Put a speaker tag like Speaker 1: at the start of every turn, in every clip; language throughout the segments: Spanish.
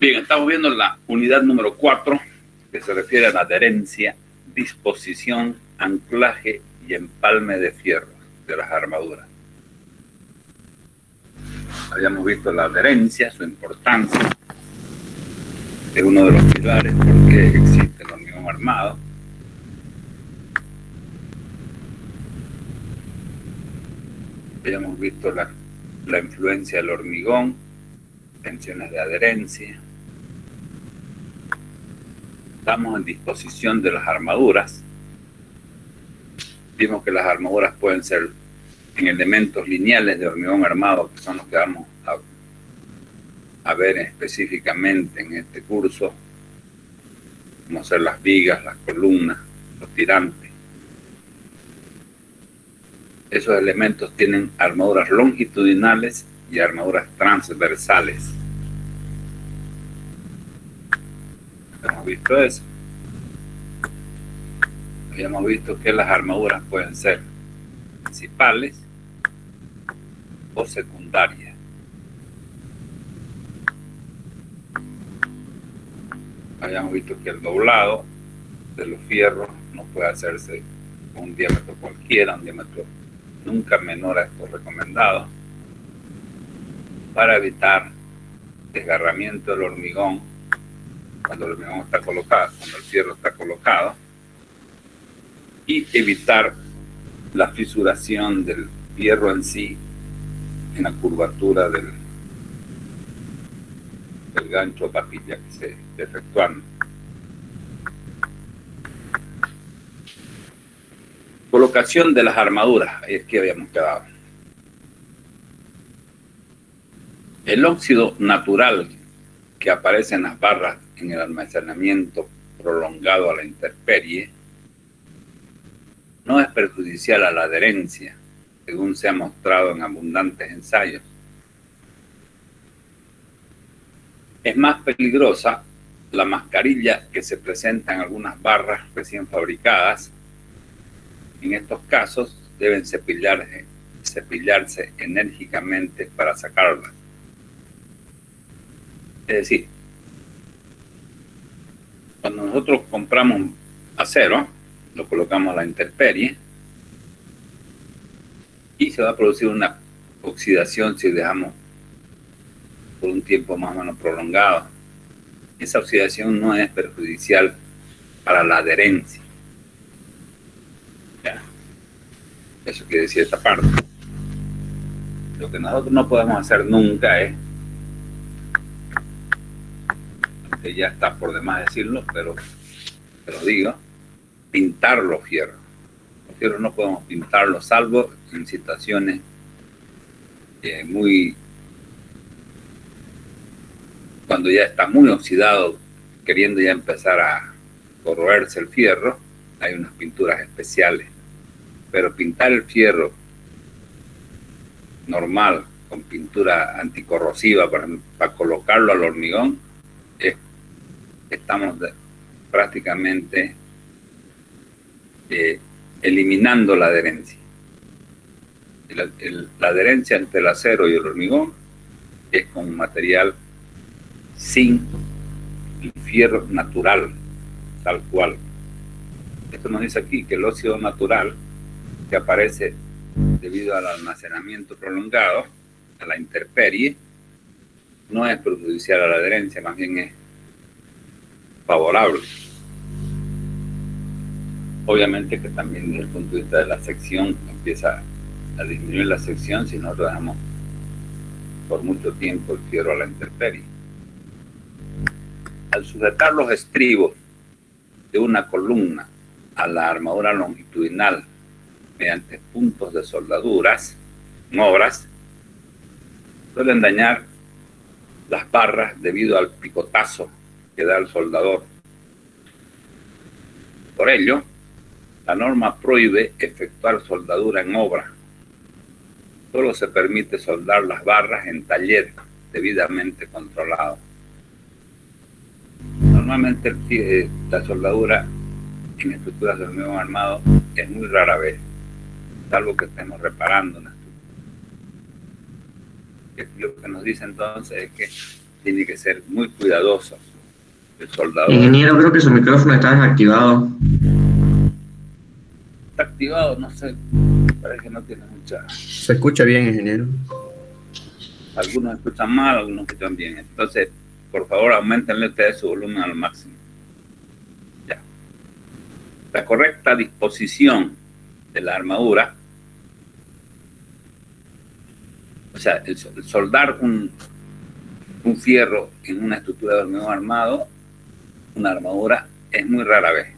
Speaker 1: Bien, estamos viendo la unidad número 4, que se refiere a la adherencia, disposición, anclaje y empalme de fierros de las armaduras. Habíamos visto la adherencia, su importancia, es uno de los pilares por qué existe el hormigón armado. Habíamos visto la influencia del hormigón, tensiones de adherencia. Estamos en disposición de las armaduras. Vimos que las armaduras pueden ser en elementos lineales de hormigón armado, que son los que vamos a ver específicamente en este curso, como ser las vigas, las columnas, los tirantes. Esos elementos tienen armaduras longitudinales y armaduras transversales. Hemos visto eso. Habíamos visto que las armaduras pueden ser principales o secundarias. Habíamos visto que el doblado de los fierros no puede hacerse con un diámetro cualquiera, un diámetro nunca menor a estos recomendados, para evitar desgarramiento del hormigón cuando el hormigón está colocado, cuando el fierro está colocado, y evitar la fisuración del fierro en sí en la curvatura del gancho o papilla que se esté efectuando. Colocación de las armaduras, ahí es que habíamos quedado. El óxido natural que aparece en las barras en el almacenamiento prolongado a la intemperie no es perjudicial a la adherencia, según se ha mostrado en abundantes ensayos. Es más peligrosa la mascarilla que se presenta en algunas barras recién fabricadas. En estos casos deben cepillarse enérgicamente para sacarla. Es decir, cuando nosotros compramos acero, lo colocamos a la intemperie y se va a producir una oxidación si dejamos por un tiempo más o menos prolongado. Esa oxidación no es perjudicial para la adherencia. Ya. Eso quiere decir esta parte. Lo que nosotros no podemos hacer nunca es, que ya está por demás decirlo, pero te lo digo, pintar los fierros. Los fierros no podemos pintarlos, salvo en situaciones cuando ya está muy oxidado, queriendo ya empezar a corroerse el fierro, hay unas pinturas especiales. Pero pintar el fierro normal, con pintura anticorrosiva, para colocarlo al hormigón, estamos prácticamente eliminando la adherencia. La adherencia entre el acero y el hormigón es con un material sin el fierro natural, tal cual. Esto nos dice aquí que el óxido natural que aparece debido al almacenamiento prolongado, a la intemperie, no es perjudicial a la adherencia, más bien es favorable. Obviamente que también desde el punto de vista de la sección empieza a disminuir la sección si nosotros dejamos por mucho tiempo el fierro a la intemperie. Al sujetar los estribos de una columna a la armadura longitudinal mediante puntos de soldaduras en obras, suelen dañar las barras debido al picotazo que da el soldador. Por ello, la norma prohíbe efectuar soldadura en obra. Solo se permite soldar las barras en taller debidamente controlado. Normalmente la soldadura en estructuras de hormigón armado es muy rara vez, salvo que estemos reparando una estructura. Lo que nos dice entonces es que tiene que ser muy cuidadoso el soldador.
Speaker 2: Ingeniero, creo que su micrófono está desactivado.
Speaker 1: Está activado, no sé, parece que no tiene mucha...
Speaker 2: Se escucha bien, ingeniero.
Speaker 1: Algunos escuchan mal, algunos escuchan bien. Entonces, por favor, aumentenle ustedes su volumen al máximo. Ya. La correcta disposición de la armadura, o sea, el soldar un fierro en una estructura de hormigón armado, una armadura, es muy rara vez.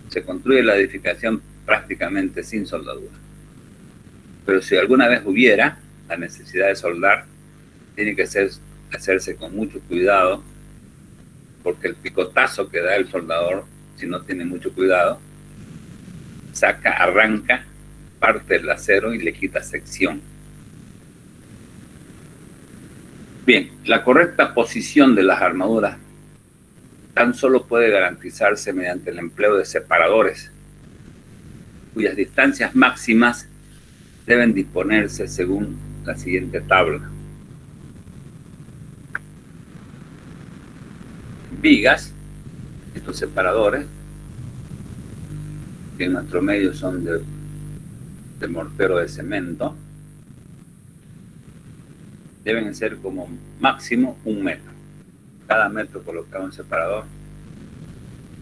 Speaker 1: Se construye la edificación prácticamente sin soldadura. Pero si alguna vez hubiera la necesidad de soldar, tiene que hacerse con mucho cuidado, porque el picotazo que da el soldador, si no tiene mucho cuidado, arranca parte del acero y le quita sección. Bien, la correcta posición de las armaduras tan solo puede garantizarse mediante el empleo de separadores, cuyas distancias máximas deben disponerse según la siguiente tabla. Vigas, estos separadores, que en nuestro medio son de mortero de cemento, deben ser como máximo 1 metro. Cada metro colocado un separador.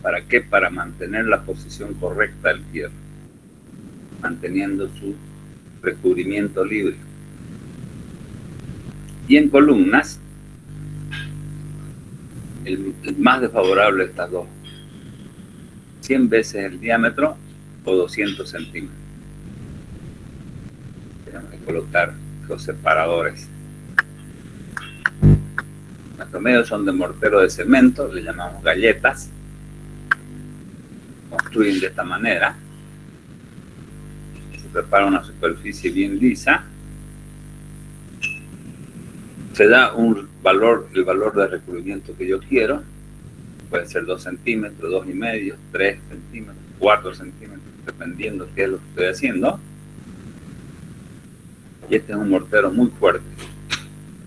Speaker 1: ¿Para qué? Para mantener la posición correcta del fierro, manteniendo su recubrimiento libre. Y en columnas, el más desfavorable de estas dos, 100 veces el diámetro o 200 centímetros. Tenemos que colocar los separadores. Nuestros medios son de mortero de cemento, le llamamos galletas. Construyen de esta manera. Se prepara una superficie bien lisa. Se da el valor de recubrimiento que yo quiero. Puede ser 2 centímetros, 2,5, 3 centímetros, 4 centímetros, dependiendo qué es lo que estoy haciendo. Y este es un mortero muy fuerte,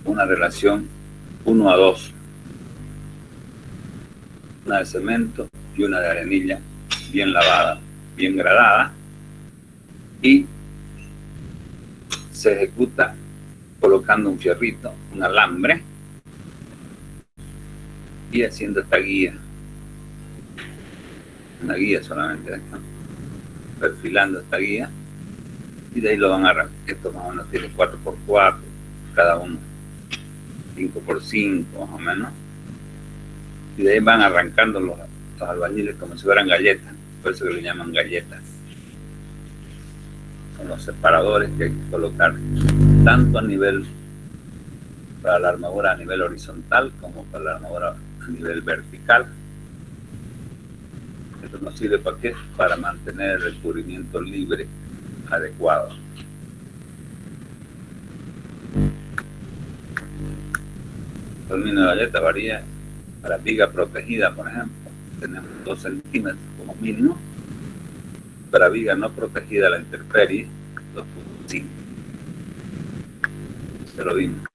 Speaker 1: una relación 1:2, una de cemento y una de arenilla bien lavada, bien gradada, y se ejecuta colocando un fierrito, un alambre, y haciendo esta guía, una guía solamente, ¿no? Perfilando esta guía, y de ahí lo van a arrancar. Esto más o menos tiene 4x4, cada uno 5x5 más o menos, y de ahí van arrancando los albañiles como si fueran galletas, por eso que le llaman galletas. Son los separadores que hay que colocar tanto a nivel, para la armadura a nivel horizontal como para la armadura a nivel vertical. Esto nos sirve ¿para qué? Para mantener el recubrimiento libre adecuado. El término de galleta varía. Para viga protegida, por ejemplo, tenemos 2 centímetros como mínimo. Para viga no protegida a la intemperie, 2,5. Se lo vimos.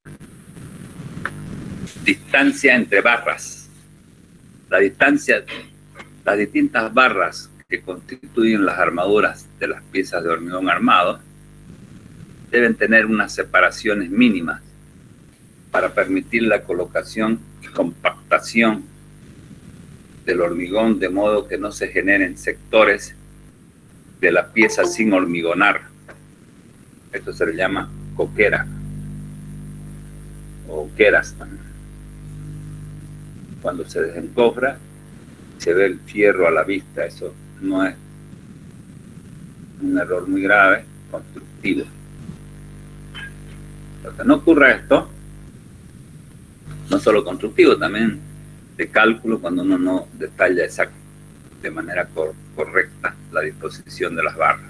Speaker 1: Distancia entre barras. La distancia, las distintas barras que constituyen las armaduras de las piezas de hormigón armado deben tener unas separaciones mínimas para permitir la colocación y compactación del hormigón, de modo que no se generen sectores de la pieza sin hormigonar. Esto se le llama coquera o queras también. Cuando se desencofra, se ve el fierro a la vista. Eso no es un error muy grave, constructivo. Para que no ocurra esto, no solo constructivo, también de cálculo, cuando uno no detalla exacto, de manera correcta la disposición de las barras.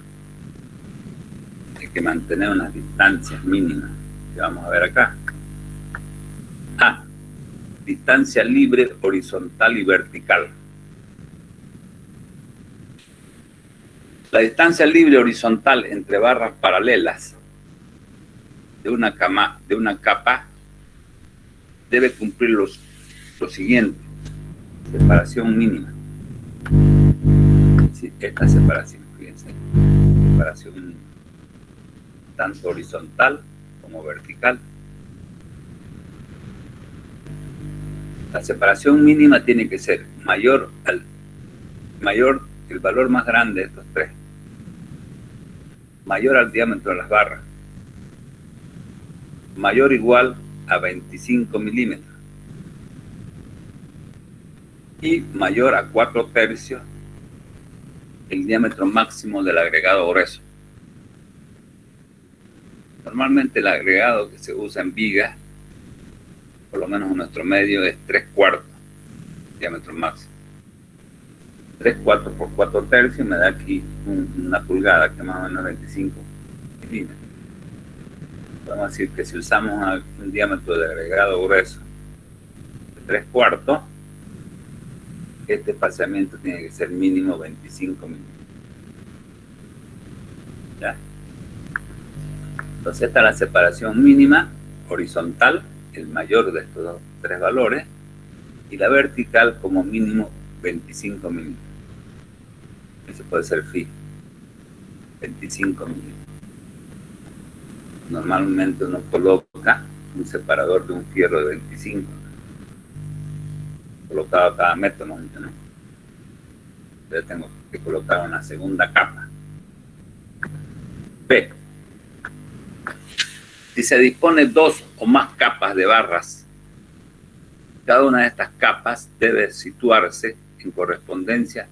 Speaker 1: Hay que mantener unas distancias mínimas, que vamos a ver acá. Distancia libre horizontal y vertical. La distancia libre horizontal entre barras paralelas de una capa debe cumplir lo siguiente: separación mínima. Sí, esta separación, fíjense, separación mínima, tanto horizontal como vertical. La separación mínima tiene que ser mayor, el valor más grande de estos tres, mayor al diámetro de las barras, mayor o igual a 25 milímetros y mayor a 4/3 el diámetro máximo del agregado grueso. Normalmente el agregado que se usa en vigas, por lo menos en nuestro medio, es 3/4 diámetro máximo. 3/4 por 4/3 me da aquí una pulgada, que más o menos 25 milímetros. Vamos a decir que si usamos un diámetro de agregado grueso de 3/4, este espaciamiento tiene que ser mínimo 25 milímetros. ¿Ya? Entonces esta es la separación mínima horizontal, el mayor de estos tres valores, y la vertical como mínimo 25 milímetros. Ese puede ser fijo, 25 milímetros. Normalmente uno coloca un separador de un fierro de 25, colocado a cada metro, ¿no? Entonces tengo que colocar una segunda capa. B. Si se dispone 2 o más capas de barras, cada una de estas capas debe situarse en correspondencia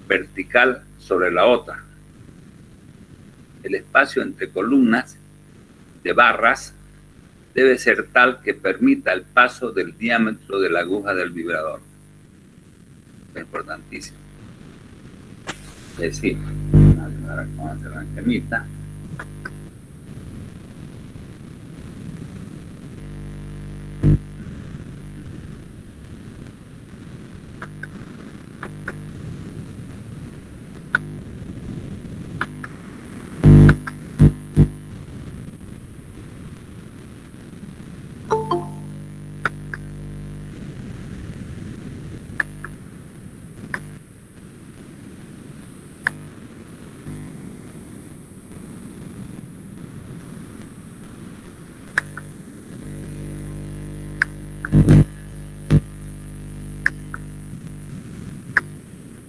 Speaker 1: vertical sobre la otra. El espacio entre columnas de barras debe ser tal que permita el paso del diámetro de la aguja del vibrador. Es importantísimo. Es decir, ahora vamos a hacer una esquemita.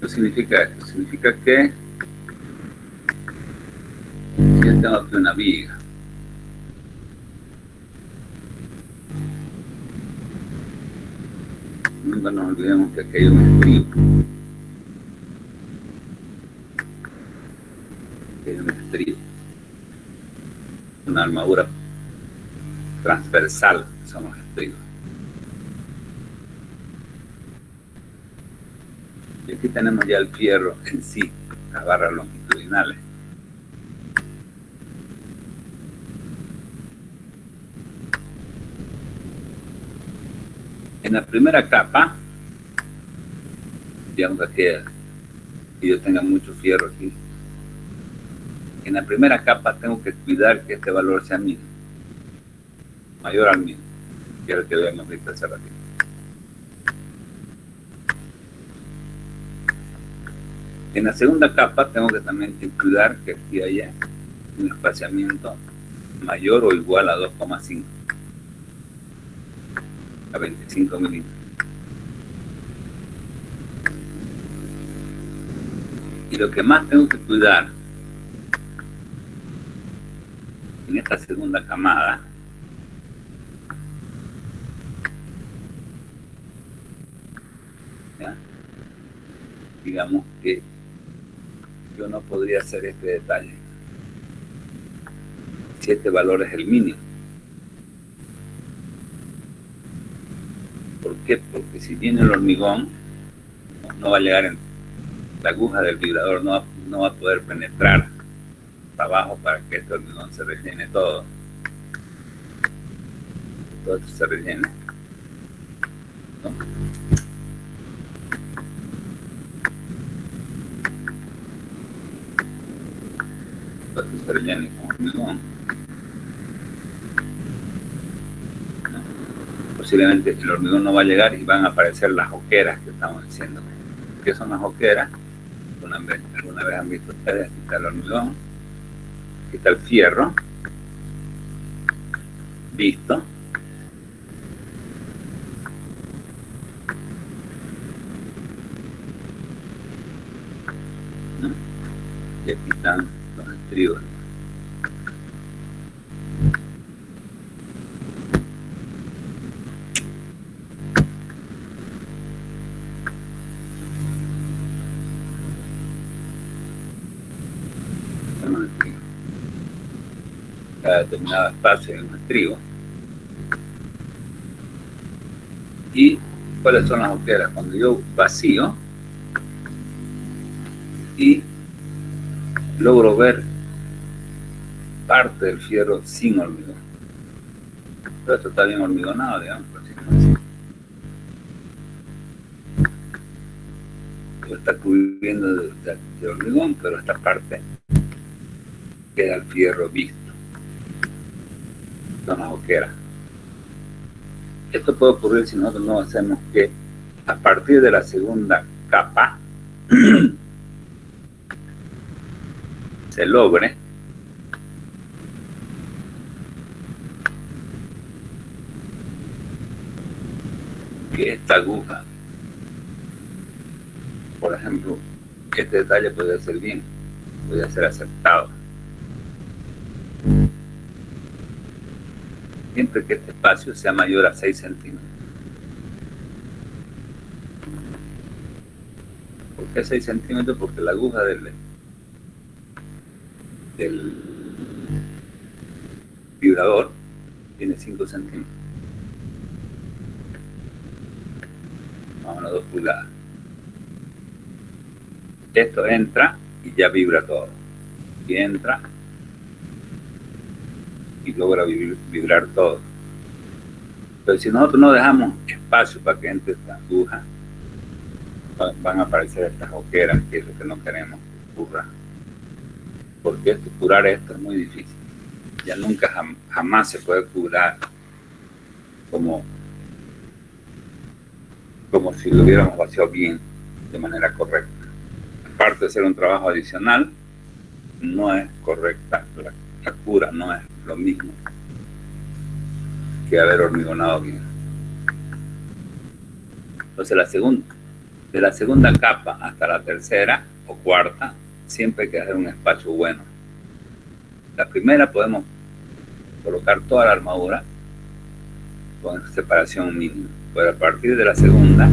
Speaker 1: ¿Qué significa esto? Significa que si yo tengo aquí una viga, nunca nos olvidemos que aquí hay un estribo. Aquí hay un estribo. Una armadura transversal, son los estribos. Y aquí tenemos ya el fierro en sí, las barras longitudinales. En la primera capa, digamos que yo tenga mucho fierro aquí, en la primera capa tengo que cuidar que este valor sea mínimo, mayor al mínimo, que es el que vemos ahorita hace ratito. En la segunda capa tengo que también cuidar que aquí haya un espaciamiento mayor o igual a 2,5 a 25 milímetros. Y lo que más tengo que cuidar en esta segunda camada ¿ya? Digamos que yo no podría hacer este detalle si este valor es el mínimo. ¿Por qué? Porque si viene el hormigón, no va a llegar en la aguja del vibrador, no va a poder penetrar para abajo para que este hormigón se rellene todo. Todo esto se rellene, ¿no? Todo esto se rellene con hormigón. posiblemente el hormigón no va a llegar y van a aparecer las oqueras que estamos diciendo. ¿Qué son las oqueras? Alguna vez han visto ustedes, aquí está el hormigón, aquí está el fierro, visto. ¿No? Y aquí están los estribos. Cada determinado espacio en un estribo. ¿Y cuáles son las oqueras? Cuando yo vacío y logro ver parte del fierro sin hormigón. Pero esto está bien hormigonado, digamos, por así decirlo. Lo está cubriendo de hormigón, pero esta parte queda el fierro visto. Son las oqueras. Esto puede ocurrir si nosotros no hacemos que a partir de la segunda capa se logre que esta aguja, por ejemplo, este detalle podría ser bien, podría ser aceptado. Siempre que este espacio sea mayor a 6 centímetros. ¿Por qué 6 centímetros? Porque la aguja del vibrador tiene 5 centímetros. Más o menos 2 pulgadas. Esto entra y ya vibra todo. Y entra y logra vibrar todo. Pero si nosotros no dejamos espacio para que entre esta aguja, van a aparecer estas oqueras, que es lo que no queremos que ocurra. Porque curar esto es muy difícil. Ya nunca, jamás se puede curar como si lo hubiéramos vaciado bien, de manera correcta. Aparte de ser un trabajo adicional, no es correcta. La cura no es lo mismo que haber hormigonado bien. Entonces de la segunda capa hasta la tercera o cuarta, siempre hay que hacer un espacio bueno. La primera podemos colocar toda la armadura con separación mínima, pero a partir de la segunda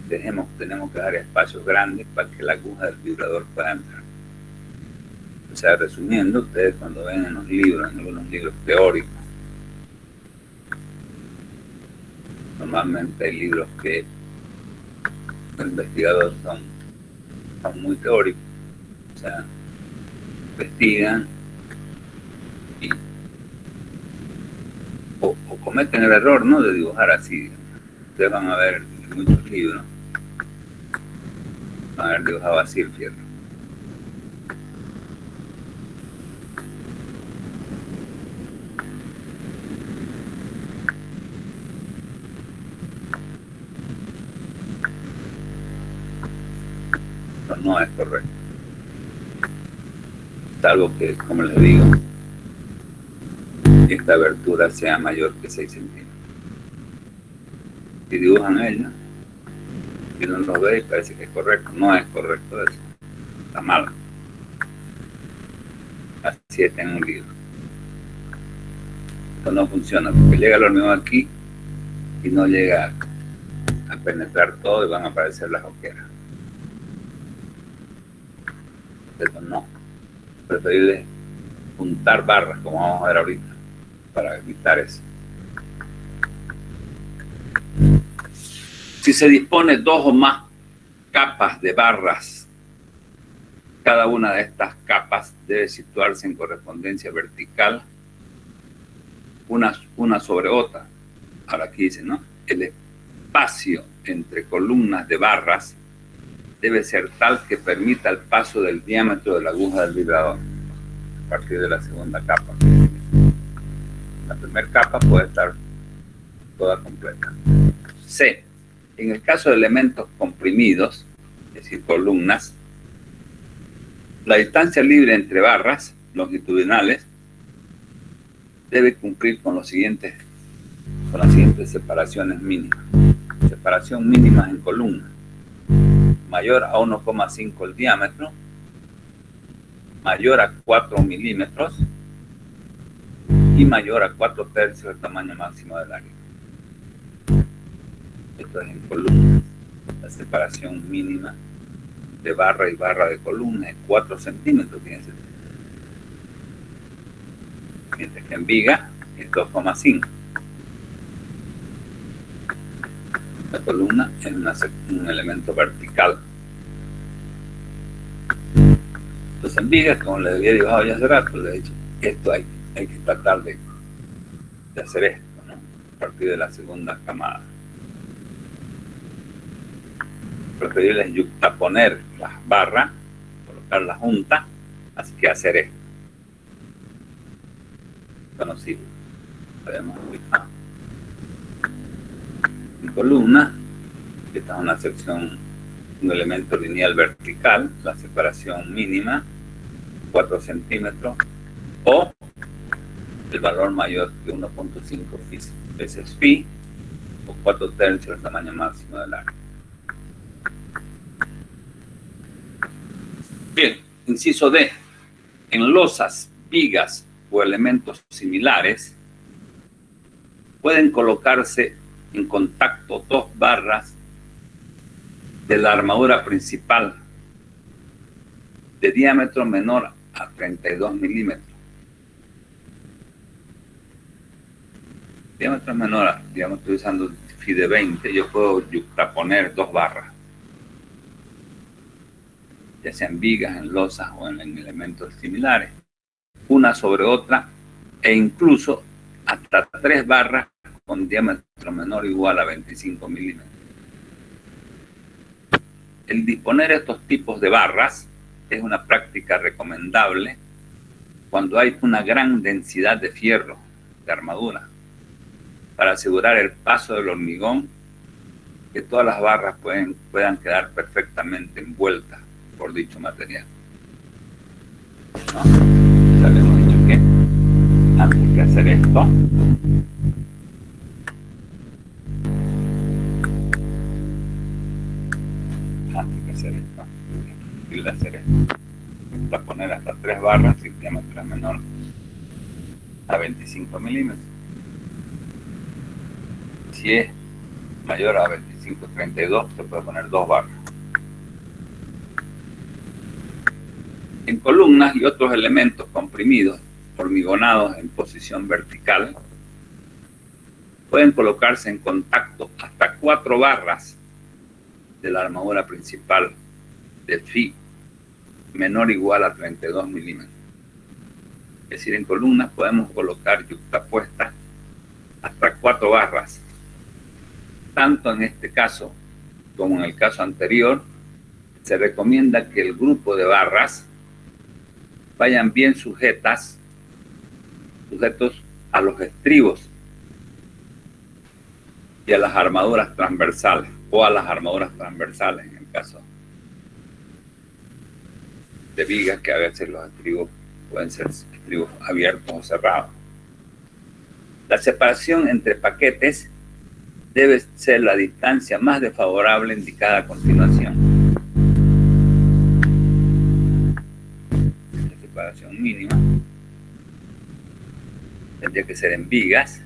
Speaker 1: tenemos que dar espacios grandes para que la aguja del vibrador pueda entrar. O sea, resumiendo, ustedes cuando ven en los libros, en algunos libros teóricos, normalmente hay libros que los investigadores son muy teóricos, o sea, investigan o cometen el error, ¿no?, de dibujar así. Ustedes van a ver en muchos libros, van a haber dibujado así el fierro. No es correcto, salvo que, como les digo, esta abertura sea mayor que 6 centímetros. Si dibujan ella, si no lo ve y parece que es correcto, no es correcto eso, está mal. Así está en un libro. Esto no funciona, porque llega el hormigón aquí y no llega a penetrar todo y van a aparecer las oqueras. Eso no. Preferible juntar barras, como vamos a ver ahorita, para evitar eso. Si se dispone 2 o más capas de barras, cada una de estas capas debe situarse en correspondencia vertical, una sobre otra. Ahora aquí dice, ¿no?, el espacio entre columnas de barras debe ser tal que permita el paso del diámetro de la aguja del vibrador a partir de la segunda capa. La primera capa puede estar toda completa. C. En el caso de elementos comprimidos, es decir, columnas, la distancia libre entre barras longitudinales debe cumplir con las siguientes separaciones mínimas. Separación mínima en columna: mayor a 1,5 el diámetro, mayor a 4 milímetros y mayor a 4/3 del tamaño máximo del área. Esto es en columna. La separación mínima de barra y barra de columna es 4 centímetros, fíjense. Mientras que en viga es 2,5. La columna es un elemento vertical. Entonces en vigas, como les había dibujado ya hace rato, les he dicho, esto hay que tratar de hacer esto, ¿no? A partir de la segunda camada. Preferible es yuxtaponer las barras, colocarlas juntas, así que hacer esto. Conocido. Podemos ubicar en columna. Esta es una sección, un elemento lineal vertical, la separación mínima 4 centímetros o el valor mayor que 1.5 veces phi o 4/3 del tamaño máximo del área. Bien, inciso D. En losas, vigas o elementos similares pueden colocarse en contacto dos barras de la armadura principal de diámetro menor a 32 milímetros. Diámetro menor, digamos, estoy usando phi de 20, yo puedo yuxtaponer dos barras, ya sean vigas, en losas o en elementos similares, una sobre otra, e incluso hasta 3 barras con diámetro menor o igual a 25 milímetros. El disponer estos tipos de barras es una práctica recomendable cuando hay una gran densidad de fierro de armadura, para asegurar el paso del hormigón, que todas las barras puedan quedar perfectamente envueltas por dicho material. ¿No? Ya le hemos dicho que antes de hacer esto, va a poner hasta 3 barras si el diámetro es menor a 25 milímetros. Si es mayor a 25,32, se puede poner 2 barras. En columnas y otros elementos comprimidos, hormigonados en posición vertical, pueden colocarse en contacto hasta 4 barras de la armadura principal de phi menor o igual a 32 milímetros. Es decir, en columnas podemos colocar yuxtapuestas hasta 4 barras. Tanto en este caso como en el caso anterior, se recomienda que el grupo de barras vayan bien sujetos a los estribos y a las armaduras transversales, o a las armaduras transversales en el caso de vigas, que a veces los estribos pueden ser estribos abiertos o cerrados. La separación entre paquetes debe ser la distancia más desfavorable indicada a continuación. La separación mínima tendría que ser en vigas,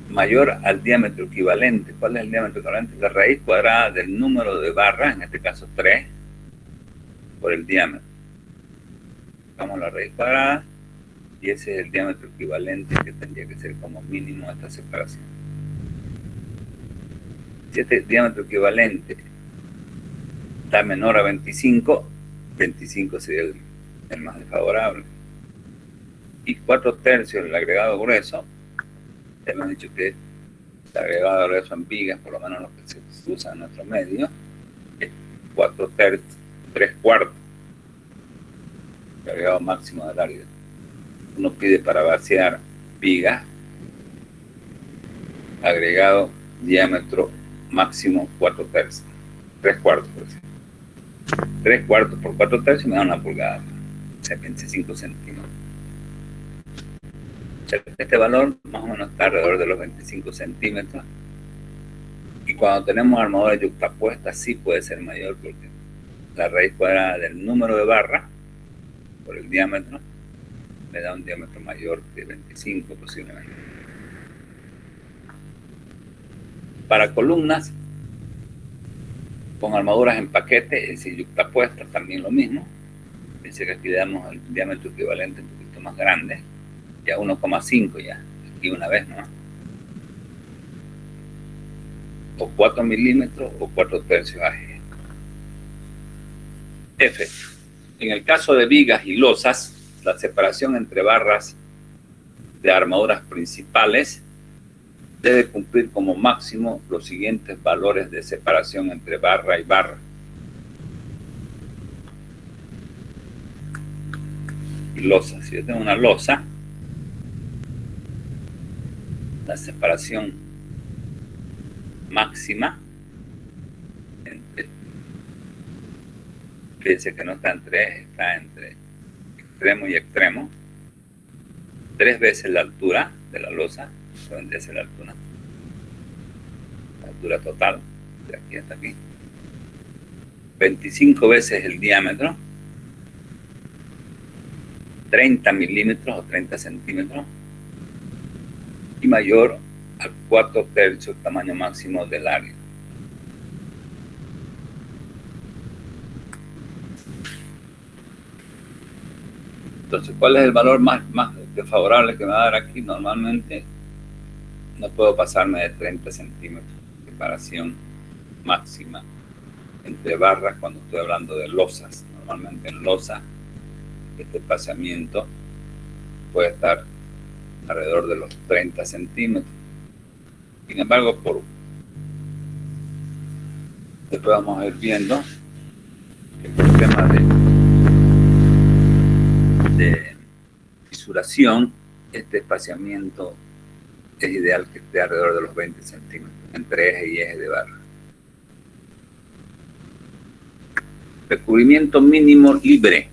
Speaker 1: mayor al diámetro equivalente. ¿Cuál es el diámetro equivalente? La raíz cuadrada del número de barras, en este caso 3, por el diámetro. Buscamos la raíz cuadrada y ese es el diámetro equivalente que tendría que ser como mínimo esta separación. Si este diámetro equivalente está menor a 25, 25 sería el más desfavorable. Y 4/3 el agregado grueso, ya hemos dicho que el agregado grueso en vigas, por lo menos lo que se usa en nuestro medio, es 4/3, 3/4, el agregado máximo del área. Uno pide para vaciar vigas agregado diámetro máximo 4/3. 3/4, por ejemplo. 3/4 por 4/3 me da una pulgada, o sea, 25 centímetros. O sea, este valor más o menos está alrededor de los 25 centímetros. Y cuando tenemos armadura yuxtapuesta, sí puede ser mayor, porque la raíz cuadrada del número de barras por el diámetro me da un diámetro mayor que 25 posiblemente. Para columnas con armaduras en paquete, es decir, yuxtapuestas, también lo mismo. Dice que aquí le damos el diámetro equivalente un poquito más grande, ya 1,5 ya, aquí una vez, ¿no? O 4 milímetros o 4/3 AG. F. En el caso de vigas y losas, la separación entre barras de armaduras principales debe cumplir como máximo los siguientes valores de separación entre barra y barra. Y losa. Si yo tengo una losa, la separación máxima entre, fíjense que no está entre ejes, está entre extremo y extremo, 3 veces la altura de la losa, eso vendría a ser la altura total, de aquí hasta aquí, 25 veces el diámetro, 30 milímetros o 30 centímetros, y mayor al 4/3 tamaño máximo del área. Entonces, ¿cuál es el valor más favorable que me va a dar aquí? Normalmente no puedo pasarme de 30 centímetros de separación máxima entre barras cuando estoy hablando de losas. Normalmente en losa este espaciamiento puede estar alrededor de los 30 centímetros. Sin embargo, después vamos a ir viendo que por tema de fisuración, este espaciamiento es ideal que esté alrededor de los 20 centímetros entre eje y eje de barra. Recubrimiento mínimo libre.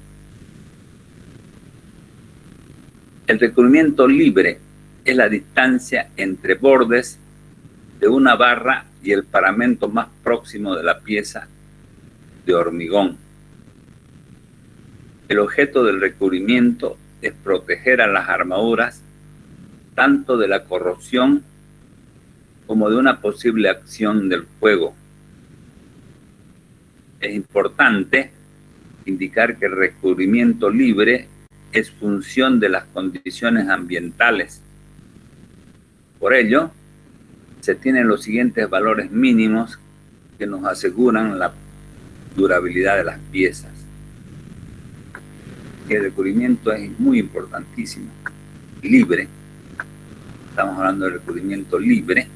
Speaker 1: El recubrimiento libre es la distancia entre bordes de una barra y el paramento más próximo de la pieza de hormigón. El objeto del recubrimiento es proteger a las armaduras tanto de la corrosión como de una posible acción del fuego. Es importante indicar que el recubrimiento libre es función de las condiciones ambientales. Por ello, se tienen los siguientes valores mínimos que nos aseguran la durabilidad de las piezas. El recubrimiento es muy importantísimo. Libre. Estamos hablando de recubrimiento libre.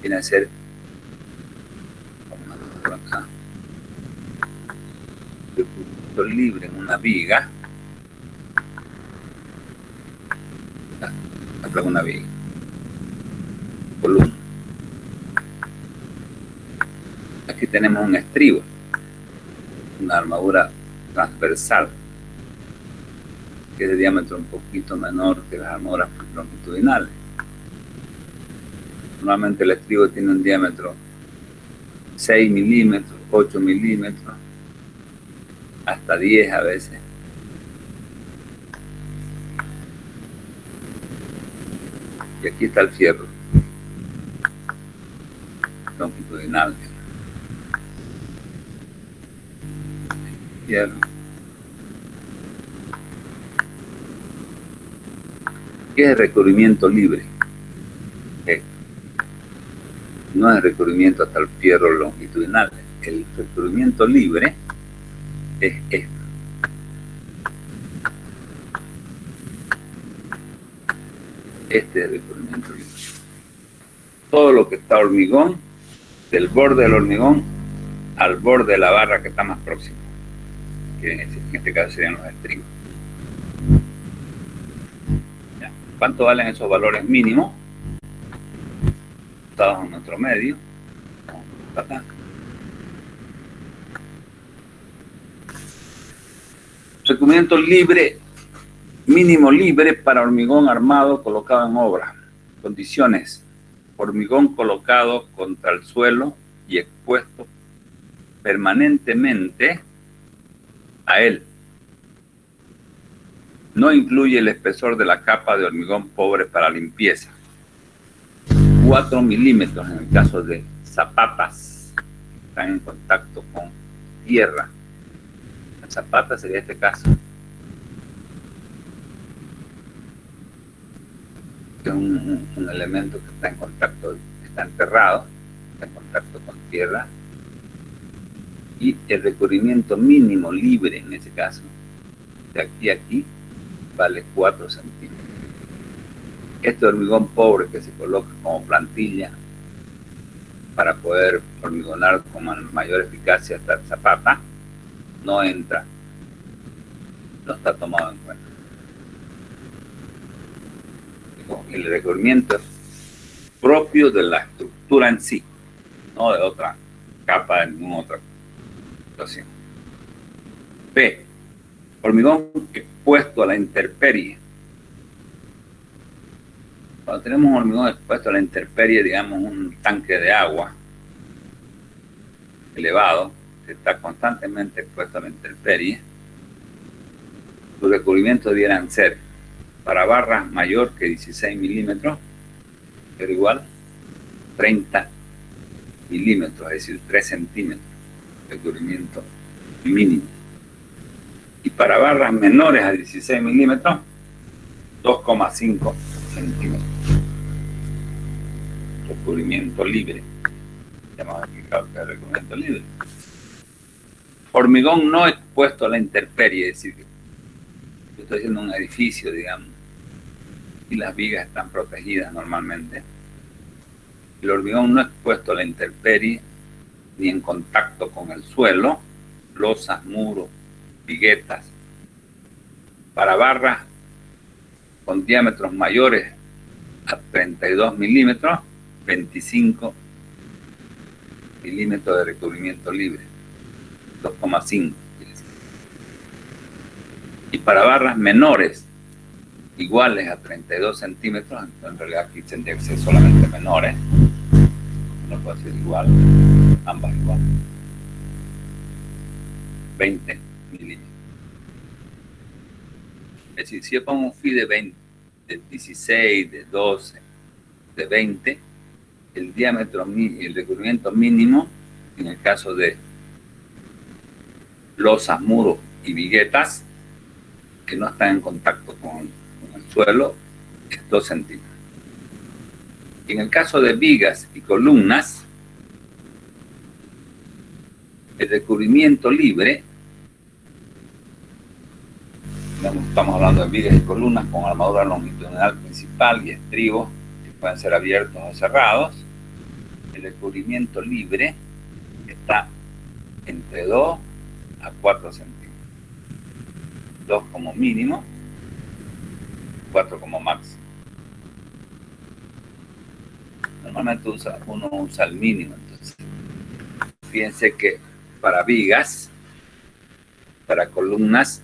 Speaker 1: Viene a ser, vamos a ver por acá, recubrimiento libre en una viga. Acá es una viga. Columna. Aquí tenemos un estribo, una armadura transversal, que es de diámetro un poquito menor que las armaduras longitudinales. Normalmente el estribo tiene un diámetro 6 milímetros, 8 milímetros, hasta 10 a veces. Y aquí está el fierro longitudinal. Fierro. ¿Qué es el recubrimiento libre? No es el recubrimiento hasta el fierro longitudinal. El recubrimiento libre es esto. Este es el recubrimiento libre. Todo lo que está hormigón, del borde del hormigón al borde de la barra que está más próxima, que en este caso serían los estribos. ¿Cuánto valen esos valores mínimos? ajustados en nuestro medio. Acá. Recubrimiento libre, mínimo libre para hormigón armado colocado en obra. Condiciones: hormigón colocado contra el suelo y expuesto permanentemente a él. No incluye el espesor de la capa de hormigón pobre para limpieza. 4 milímetros en el caso de zapatas que están en contacto con tierra. La zapata sería este caso, que es un elemento que está en contacto, está enterrado, está en contacto con tierra, y el recubrimiento mínimo libre en ese caso, de aquí a aquí, vale 4 centímetros. Este hormigón pobre que se coloca como plantilla para poder hormigonar con mayor eficacia esta zapata, no entra, no está tomado en cuenta. El recubrimiento es propio de la estructura en sí, no de otra capa, de ninguna otra situación. B. Hormigón expuesto a la intemperie. Cuando tenemos un hormigón expuesto a la intemperie, digamos un tanque de agua elevado, que está constantemente expuesto a la intemperie, sus recubrimientos debieran ser para barras mayor que 16 milímetros, pero igual 30 milímetros, es decir, 3 centímetros de recubrimiento mínimo. Y para barras menores a 16 milímetros, 2,5 centímetros. Recubrimiento libre. Ya hemos explicado que es recubrimiento libre. Hormigón no expuesto a la intemperie, es decir, yo estoy haciendo un edificio, digamos, y las vigas están protegidas normalmente. El hormigón no expuesto a la intemperie ni en contacto con el suelo, losas, muros, viguetas. Para barras con diámetros mayores a 32 milímetros, 25 milímetros de recubrimiento libre, 2,5. Y para barras menores iguales a 32 centímetros, en realidad aquí tendría que ser solamente menores, no puede ser igual, ambas igual, 20 milímetros. Es decir, si yo pongo un FI de 20, de 16, de 12, de 20, el diámetro, el recubrimiento mínimo, en el caso de losas, muros y viguetas, que no están en contacto con el suelo, es 2 centímetros. Y en el caso de vigas y columnas, el recubrimiento libre, estamos hablando de vigas y columnas con armadura longitudinal principal y estribos que pueden ser abiertos o cerrados, el recubrimiento libre está entre 2 a 4 centímetros. 2 como mínimo, 4 como máximo. Normalmente uno usa el mínimo, entonces fíjense que para vigas, para columnas,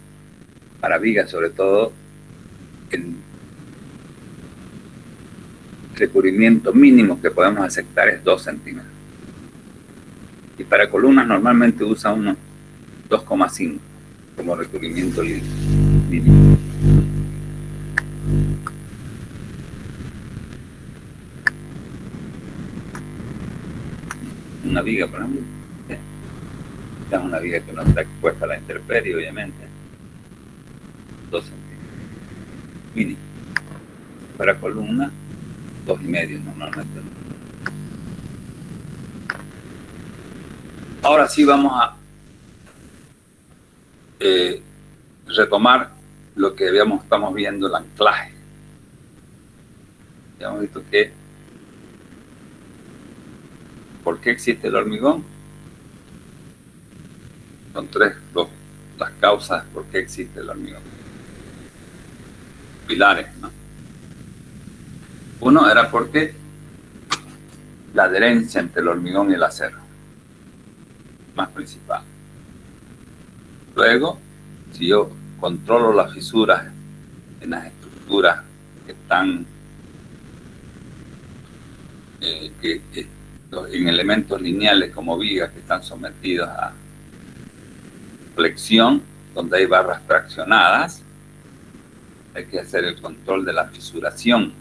Speaker 1: para vigas sobre todo, el recubrimiento mínimo que podemos aceptar es 2 centímetros. Y para columnas normalmente usa uno 2,5 como recubrimiento mínimo. Una viga, por ejemplo, esta es una viga que no está expuesta a la intemperie, obviamente, 2 centímetros mínimo. Para columna, 2,5 normalmente. Ahora sí vamos a retomar lo que estamos viendo, el anclaje. Ya hemos visto que ¿por qué existe el hormigón? Son las causas por qué existe el hormigón. Pilares, ¿no? Uno era porque la adherencia entre el hormigón y el acero, más principal. Luego, si yo controlo las fisuras en las estructuras que están en elementos lineales como vigas que están sometidos a flexión, donde hay barras fraccionadas, hay que hacer el control de la fisuración.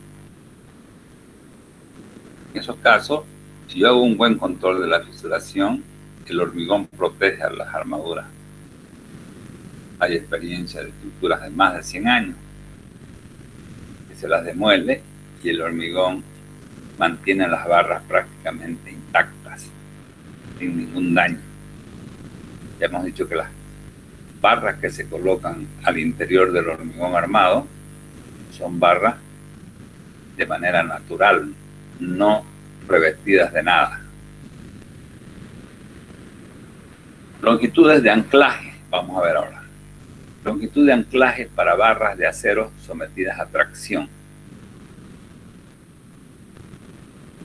Speaker 1: En esos casos, si yo hago un buen control de la fisuración, el hormigón protege a las armaduras. Hay experiencia de estructuras de más de 100 años que se las demuele y el hormigón mantiene las barras prácticamente intactas, sin ningún daño. Ya hemos dicho que las barras que se colocan al interior del hormigón armado son barras de manera natural, no revestidas de nada. Longitudes de anclaje, vamos a ver ahora. Longitud de anclaje para barras de acero sometidas a tracción.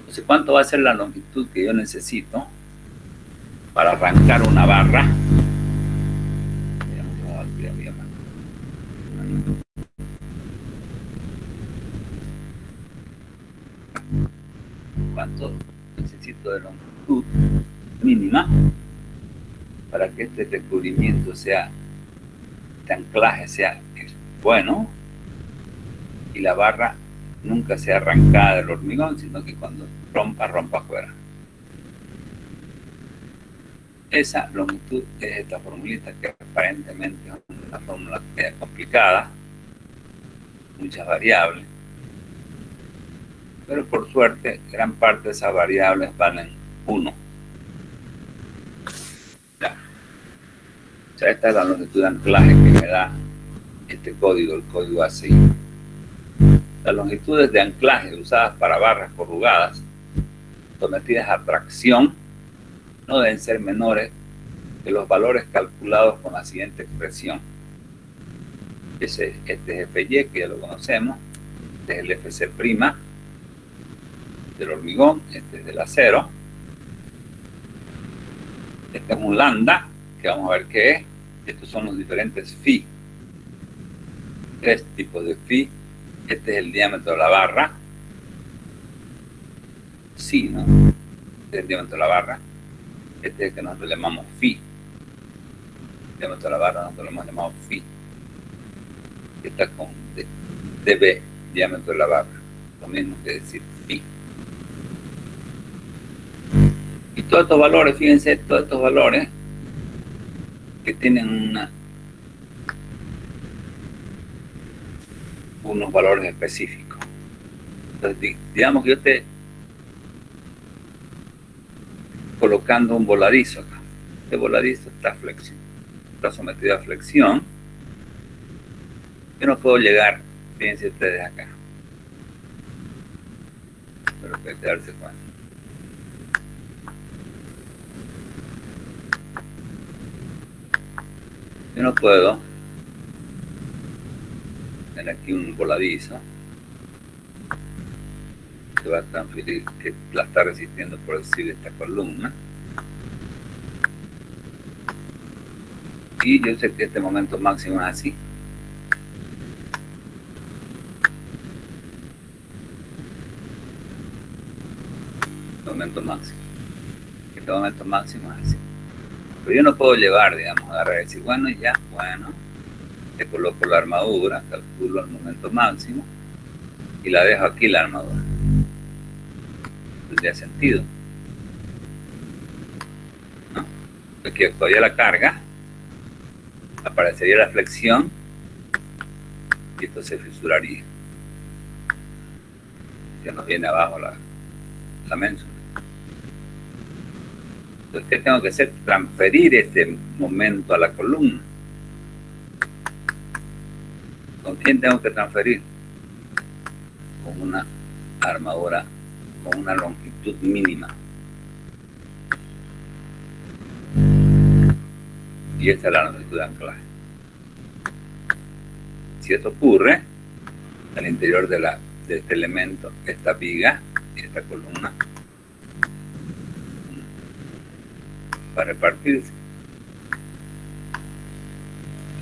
Speaker 1: Entonces, ¿cuánto va a ser la longitud que yo necesito para arrancar una barra? ¿Cuánto necesito de longitud mínima para que este recubrimiento sea, este anclaje sea bueno y la barra nunca sea arrancada del hormigón, sino que cuando rompa afuera? Esa longitud es esta formulita, que aparentemente es una fórmula complicada, muchas variables, pero por suerte gran parte de esas variables valen 1. Ya. O sea, esta es la longitud de anclaje que me da este código, el código ASI. Las longitudes de anclaje usadas para barras corrugadas sometidas a tracción no deben ser menores que los valores calculados con la siguiente expresión. Este es FY, que ya lo conocemos. Este es el FC' del hormigón, este es del acero. Este es un lambda, que vamos a ver qué es. Estos son los diferentes phi. 3 tipos de phi. Este es el diámetro de la barra. Sí, ¿no? Este es el diámetro de la barra. Este es el que nosotros le llamamos phi. El diámetro de la barra nosotros lo hemos llamado phi. Está con dB, diámetro de la barra. Lo mismo que decir phi. Y todos estos valores, fíjense, todos estos valores que tienen unos valores específicos. Entonces, digamos que yo esté colocando un voladizo acá. Este voladizo está sometido a flexión. Yo no puedo llegar, fíjense ustedes acá. Pero hay que darse cuenta. Yo no puedo tener aquí un voladizo que va a transferir, que la está resistiendo, por decir, esta columna. Y yo sé que este momento máximo es así. Momento máximo. Este momento máximo es así. Pero yo no puedo llevar, digamos, agarrar y decir, bueno, ya, bueno, te coloco la armadura, calculo el momento máximo y la dejo aquí la armadura. Tendría sentido, ¿no? Porque todavía la carga, aparecería la flexión y esto se fisuraría. Ya nos viene abajo la ménsula. Entonces, ¿qué tengo que hacer? Transferir este momento a la columna. ¿Con quién tengo que transferir? Con una armadura con una longitud mínima. Y esta es la longitud de anclaje. Si esto ocurre, al interior de este elemento, esta viga, esta columna, va a repartirse.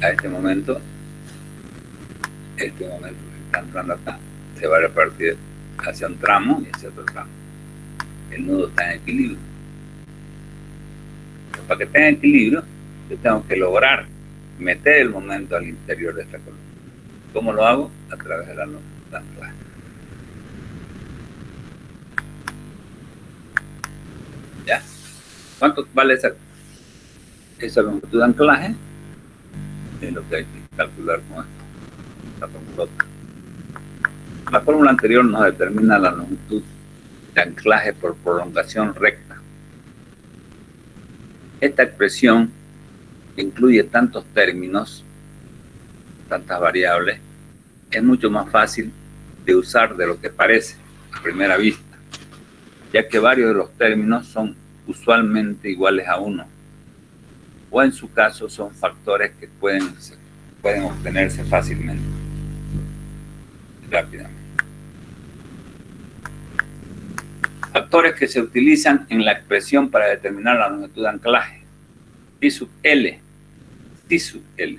Speaker 1: A este momento que está entrando acá, se va a repartir hacia un tramo y hacia otro tramo. El nudo está en equilibrio. Pero para que esté en equilibrio, yo tengo que lograr meter el momento al interior de esta columna. ¿Cómo lo hago? A través de la longitud de anclaje. ¿Ya? ¿Cuánto vale esa longitud de anclaje? Es lo que hay que calcular con esta fórmula. La fórmula anterior nos determina la longitud de anclaje por prolongación recta. Esta expresión incluye tantos términos, tantas variables, es mucho más fácil de usar de lo que parece a primera vista, ya que varios de los términos son usualmente iguales a 1, o en su caso son factores que pueden obtenerse fácilmente, rápidamente. Factores que se utilizan en la expresión para determinar la longitud de anclaje. Phi sub L. T sub L.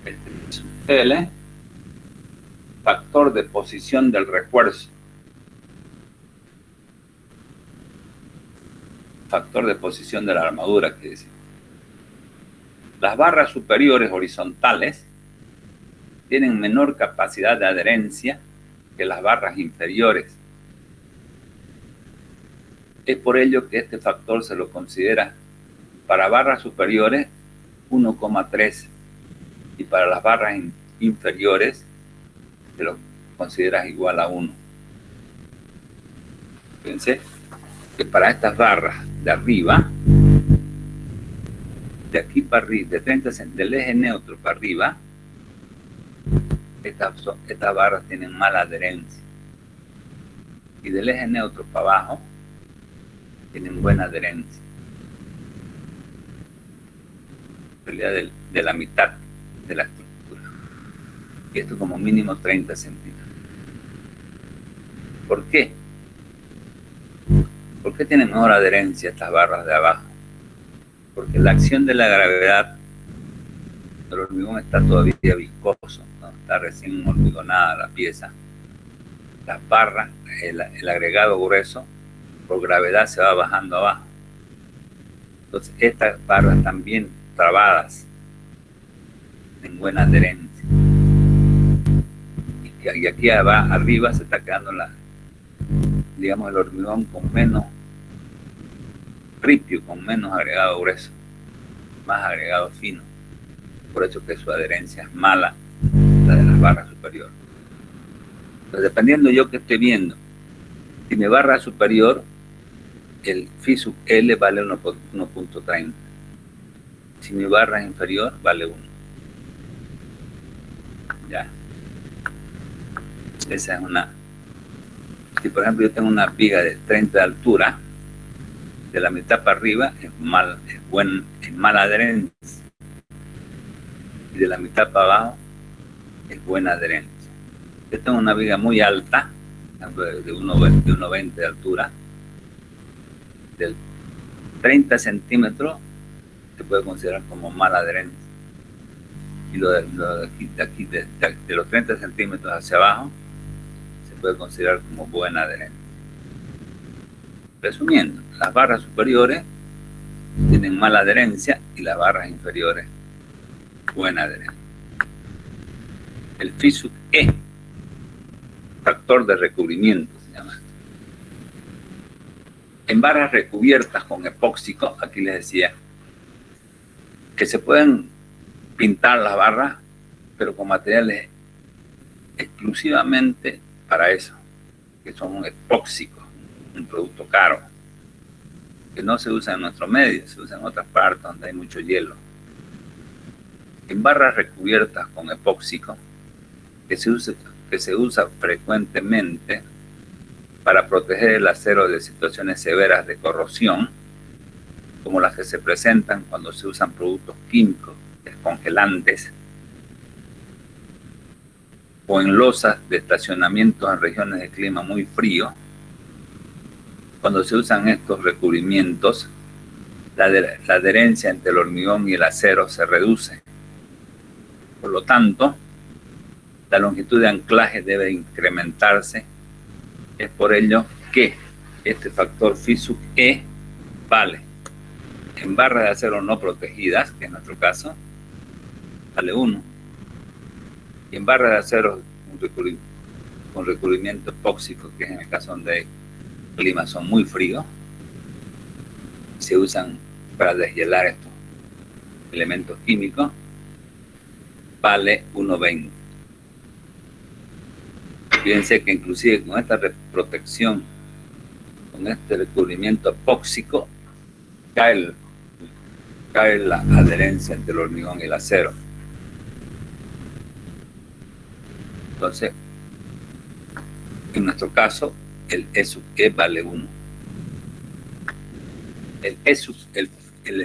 Speaker 1: P sub L. Factor de posición del refuerzo. Factor de posición de la armadura, que dice. Las barras superiores horizontales tienen menor capacidad de adherencia que las barras inferiores. Es por ello que este factor se lo considera para barras superiores 1,3 y para las barras inferiores se lo consideras igual a 1. Fíjense que para estas barras de arriba, de aquí para arriba, de 30 del eje neutro para arriba, estas barras tienen mala adherencia. Y del eje neutro para abajo, tienen buena adherencia. En realidad de la mitad de la estructura. Y esto como mínimo 30 centímetros. ¿Por qué? ¿Por qué tienen mejor adherencia estas barras de abajo? Porque la acción de la gravedad del hormigón está todavía viscoso, ¿no? Está recién hormigonada la pieza. Las barras, el agregado grueso, por gravedad se va bajando abajo. Entonces estas barras están bien trabadas, en buena adherencia. Y aquí arriba se está quedando digamos, el hormigón con menos ripio, con menos agregado grueso, más agregado fino. Por eso que su adherencia es mala, la de las barras superiores. Entonces, dependiendo yo que estoy viendo, si mi barra superior, el phi sub L vale 1.30. Si mi barra es inferior, vale 1. Ya. Esa es una. Si por ejemplo yo tengo una viga de 30 de altura, de la mitad para arriba es mala adherencia. Y de la mitad para abajo es buena adherencia. Yo tengo una viga muy alta, de 1,20 de altura, del 30 centímetros se puede considerar como mala adherencia. Y de los 30 centímetros hacia abajo se puede considerar como buena adherencia. Resumiendo, las barras superiores tienen mala adherencia y las barras inferiores buena adherencia. El phi sub E, factor de recubrimiento se llama. En barras recubiertas con epóxico, aquí les decía que se pueden pintar las barras, pero con materiales exclusivamente para eso, que son epóxicos, un producto caro, que no se usa en nuestro medio, se usa en otras partes donde hay mucho hielo. En barras recubiertas con epóxico, que se usa frecuentemente para proteger el acero de situaciones severas de corrosión, como las que se presentan cuando se usan productos químicos descongelantes o en losas de estacionamientos en regiones de clima muy frío. Cuando se usan estos recubrimientos, la adherencia entre el hormigón y el acero se reduce. Por lo tanto, la longitud de anclaje debe incrementarse. Es por ello que este factor phi sub E vale en barras de acero no protegidas, que es nuestro caso, vale 1. Y en barras de acero con recubrimiento epóxico, que es en el caso donde hay climas son muy fríos, se usan para deshielar estos elementos químicos, vale 1,20. Fíjense que inclusive con esta protección, con este recubrimiento epóxico, cae la adherencia entre el hormigón y el acero. Entonces, en nuestro caso, el E sub E vale 1. El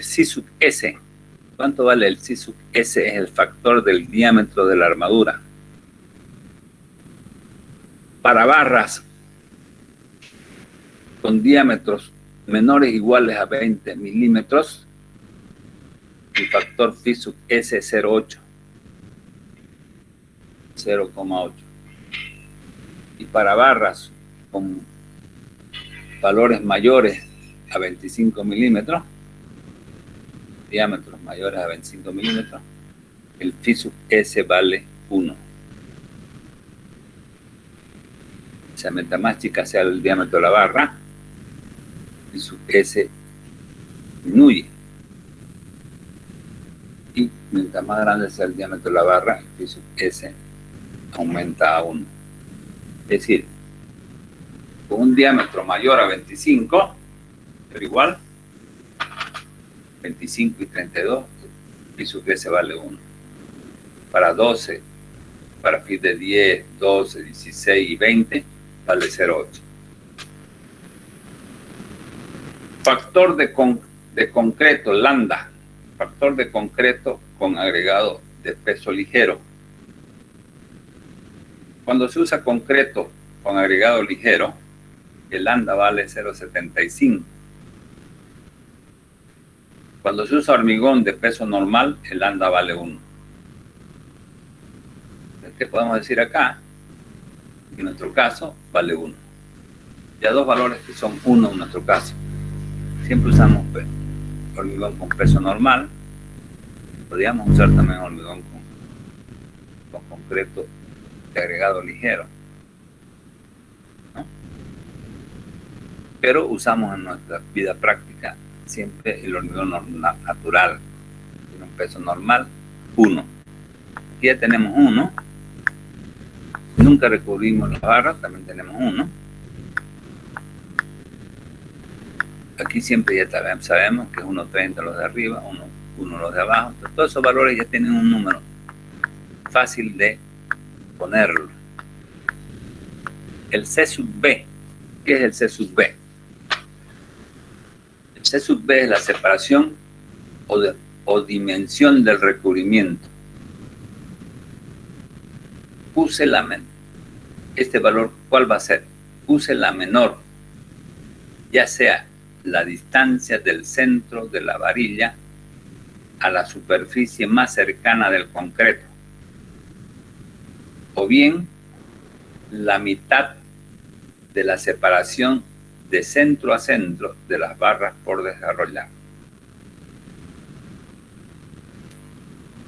Speaker 1: psi sub S, ¿cuánto vale el psi sub S? Es el factor del diámetro de la armadura. Para barras con diámetros menores o iguales a 20 milímetros, el factor phi sub S es 0,8. 0,8. Y para barras con valores mayores a 25 milímetros, diámetros mayores a 25 milímetros, el phi sub S vale 1. O sea, mientras más chica sea el diámetro de la barra, phi sub S disminuye. Y mientras más grande sea el diámetro de la barra, el phi sub S aumenta a 1. Es decir, con un diámetro mayor a 25, pero igual, 25 y 32, phi sub S vale 1. Para 12, para phi de 10, 12, 16 y 20, vale 0,8. Factor de concreto, lambda. Factor de concreto con agregado de peso ligero. Cuando se usa concreto con agregado ligero, el lambda vale 0,75. Cuando se usa hormigón de peso normal, el lambda vale 1. ¿Qué podemos decir acá? En nuestro caso, vale 1. Ya dos valores que son 1 en nuestro caso. Siempre usamos hormigón con peso normal. Podríamos usar también hormigón con concreto de agregado ligero, ¿no? Pero usamos en nuestra vida práctica siempre el hormigón natural. Tiene un peso normal, 1. Aquí ya tenemos 1. Nunca recubrimos la barra, también tenemos 1. Aquí siempre ya sabemos que es 1,30 los de arriba, 1 los de abajo. Entonces, todos esos valores ya tienen un número fácil de ponerlo. El C sub B. ¿Qué es el C sub B? El C sub B es la separación o dimensión del recubrimiento. Puse este valor, ¿cuál va a ser? Puse la menor, ya sea la distancia del centro de la varilla a la superficie más cercana del concreto, o bien la mitad de la separación de centro a centro de las barras por desarrollar.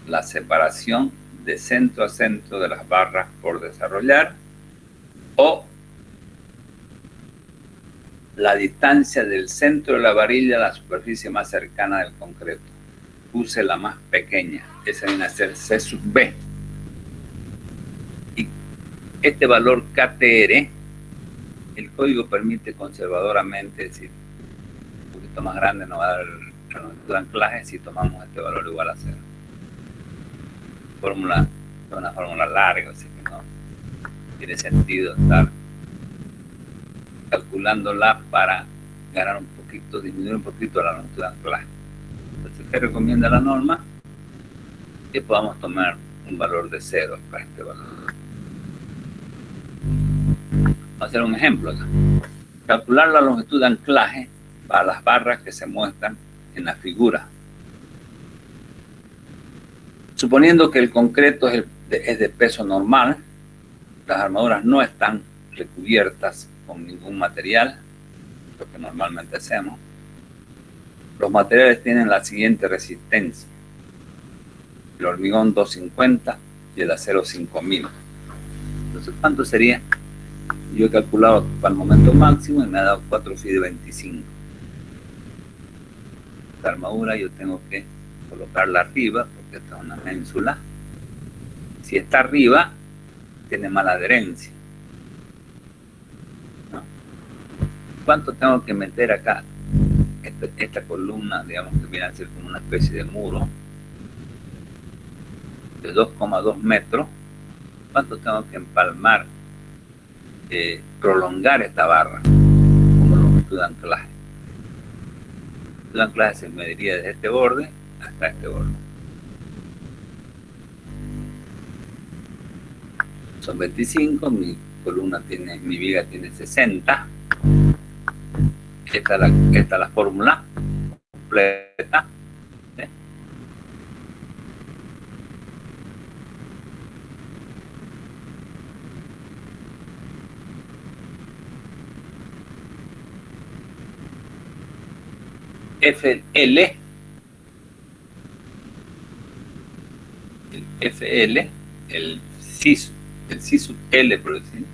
Speaker 1: La separación de centro a centro de las barras por desarrollar, o la distancia del centro de la varilla a la superficie más cercana del concreto. Puse la más pequeña, esa viene a ser C sub B. Y este valor KTR, el código permite conservadoramente decir, un poquito más grande nos va a dar la longitud de anclaje si tomamos este valor igual a 0. Fórmula, es una fórmula larga, así que no tiene sentido estar calculándola para ganar un poquito, disminuir un poquito la longitud de anclaje. Entonces, ¿qué recomienda la norma? Que podamos tomar un valor de 0 para este valor. Vamos a hacer un ejemplo acá. Calcular la longitud de anclaje para las barras que se muestran en la figura. Suponiendo que el concreto es de peso normal, las armaduras no están recubiertas con ningún material, lo que normalmente hacemos. Los materiales tienen la siguiente resistencia: el hormigón 250 y el acero 5000. Entonces, ¿cuánto sería? Yo he calculado para el momento máximo y me ha dado 4 phi de 25. Esta armadura yo tengo que colocarla arriba, porque esta es una ménsula. Si está arriba, tiene mala adherencia, ¿no? ¿Cuánto tengo que meter acá? Esta columna, digamos que viene a ser como una especie de muro de 2,2 metros. ¿Cuánto tengo que empalmar, prolongar esta barra como longitud de anclaje? La longitud de anclaje se mediría desde este borde hasta este borde. Son 25, mi columna tiene, mi viga tiene 60. Esta es la fórmula completa. ¿Sí? FL, el FL, el C sub L, por decir,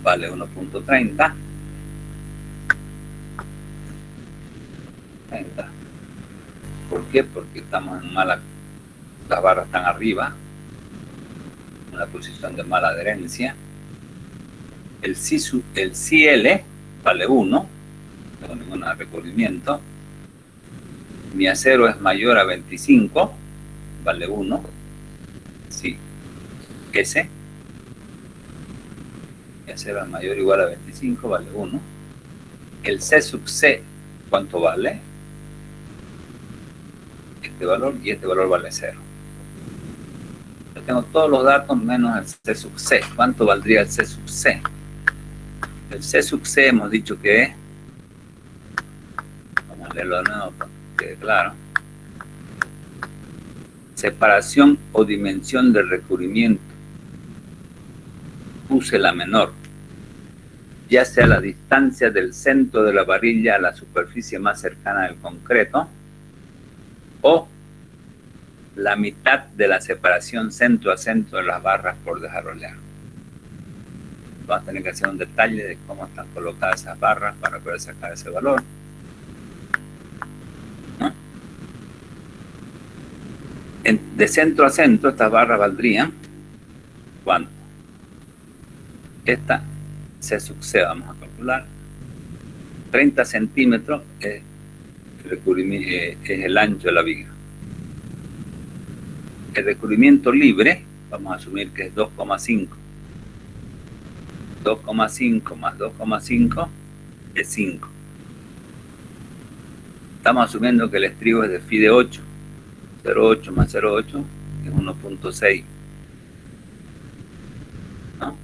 Speaker 1: vale 1.30. ¿Por qué? Porque estamos en mala, las barras están arriba, en una posición de mala adherencia. El CL vale 1, no tengo ningún recubrimiento. Mi acero es mayor a 25, vale 1. Sí, S. Mi acero es mayor o igual a 25, vale 1. El C sub C, ¿cuánto vale? Este valor, y este valor vale 0. Yo tengo todos los datos menos el C sub C. ¿Cuánto valdría el C sub C? El C sub C hemos dicho que es, vamos a leerlo de nuevo para que quede claro: separación o dimensión del recubrimiento, puse la menor, ya sea la distancia del centro de la varilla a la superficie más cercana del concreto, o la mitad de la separación centro a centro de las barras por desarrollar. Vamos a tener que hacer un detalle de cómo están colocadas esas barras para poder sacar ese valor, ¿no? De centro a centro, estas barras valdrían, ¿cuánto? Esta C sub C, vamos a calcular, 30 centímetros es el ancho de la viga. El recubrimiento libre, vamos a asumir que es 2,5. 2,5 más 2,5 es 5. Estamos asumiendo que el estribo es de phi de 8. 0,8 más 0,8 es 1.6. ¿No?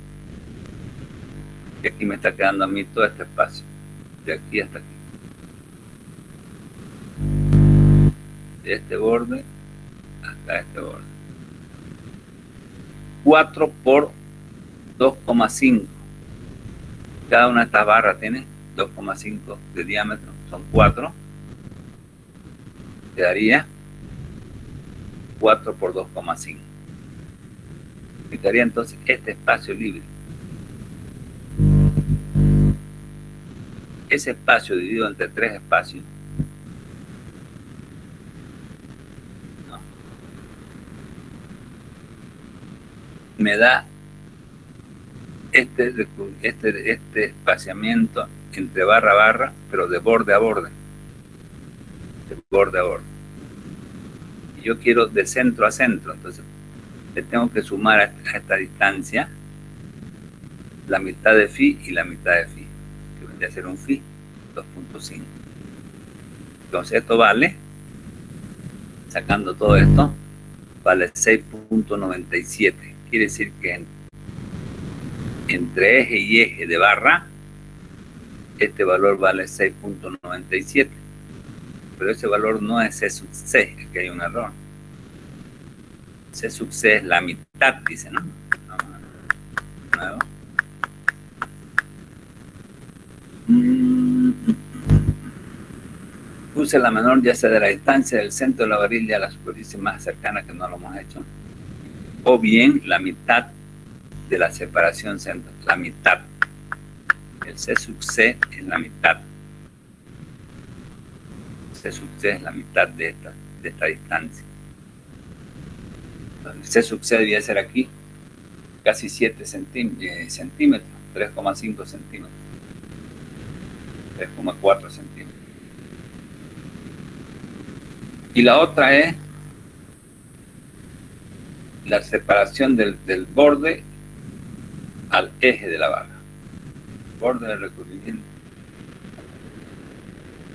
Speaker 1: Y aquí me está quedando a mí todo este espacio, de aquí hasta aquí. De este borde hasta este borde. 4 por 2,5. Cada una de estas barras tiene 2,5 de diámetro, son 4. Quedaría 4 por 2,5. Quedaría entonces este espacio libre. Ese espacio dividido entre 3 espacios, ¿no?, me da este espaciamiento entre barra a barra, pero de borde a borde. De borde a borde. Y yo quiero de centro a centro, entonces le tengo que sumar a esta distancia la mitad de phi y la mitad de phi, que vendría a ser un phi 2.5. Entonces esto vale, sacando todo esto, vale 6.97. Quiere decir que entre eje y eje de barra este valor vale 6.97, pero ese valor no es C sub C, aquí hay un error. C sub C es la mitad, dice, ¿no? Nuevo. Puse la menor ya sea de la distancia del centro de la varilla a la superficie más cercana, que no lo hemos hecho, o bien la mitad de la separación central, la mitad. El C sub C es la mitad. C sub C es la mitad de esta distancia. Entonces, C sub C debía ser aquí casi 7 centímetros, 3,5 centímetros, 3,4 centímetros. Y la otra es la separación del borde al eje de la barra. Borde del recubrimiento,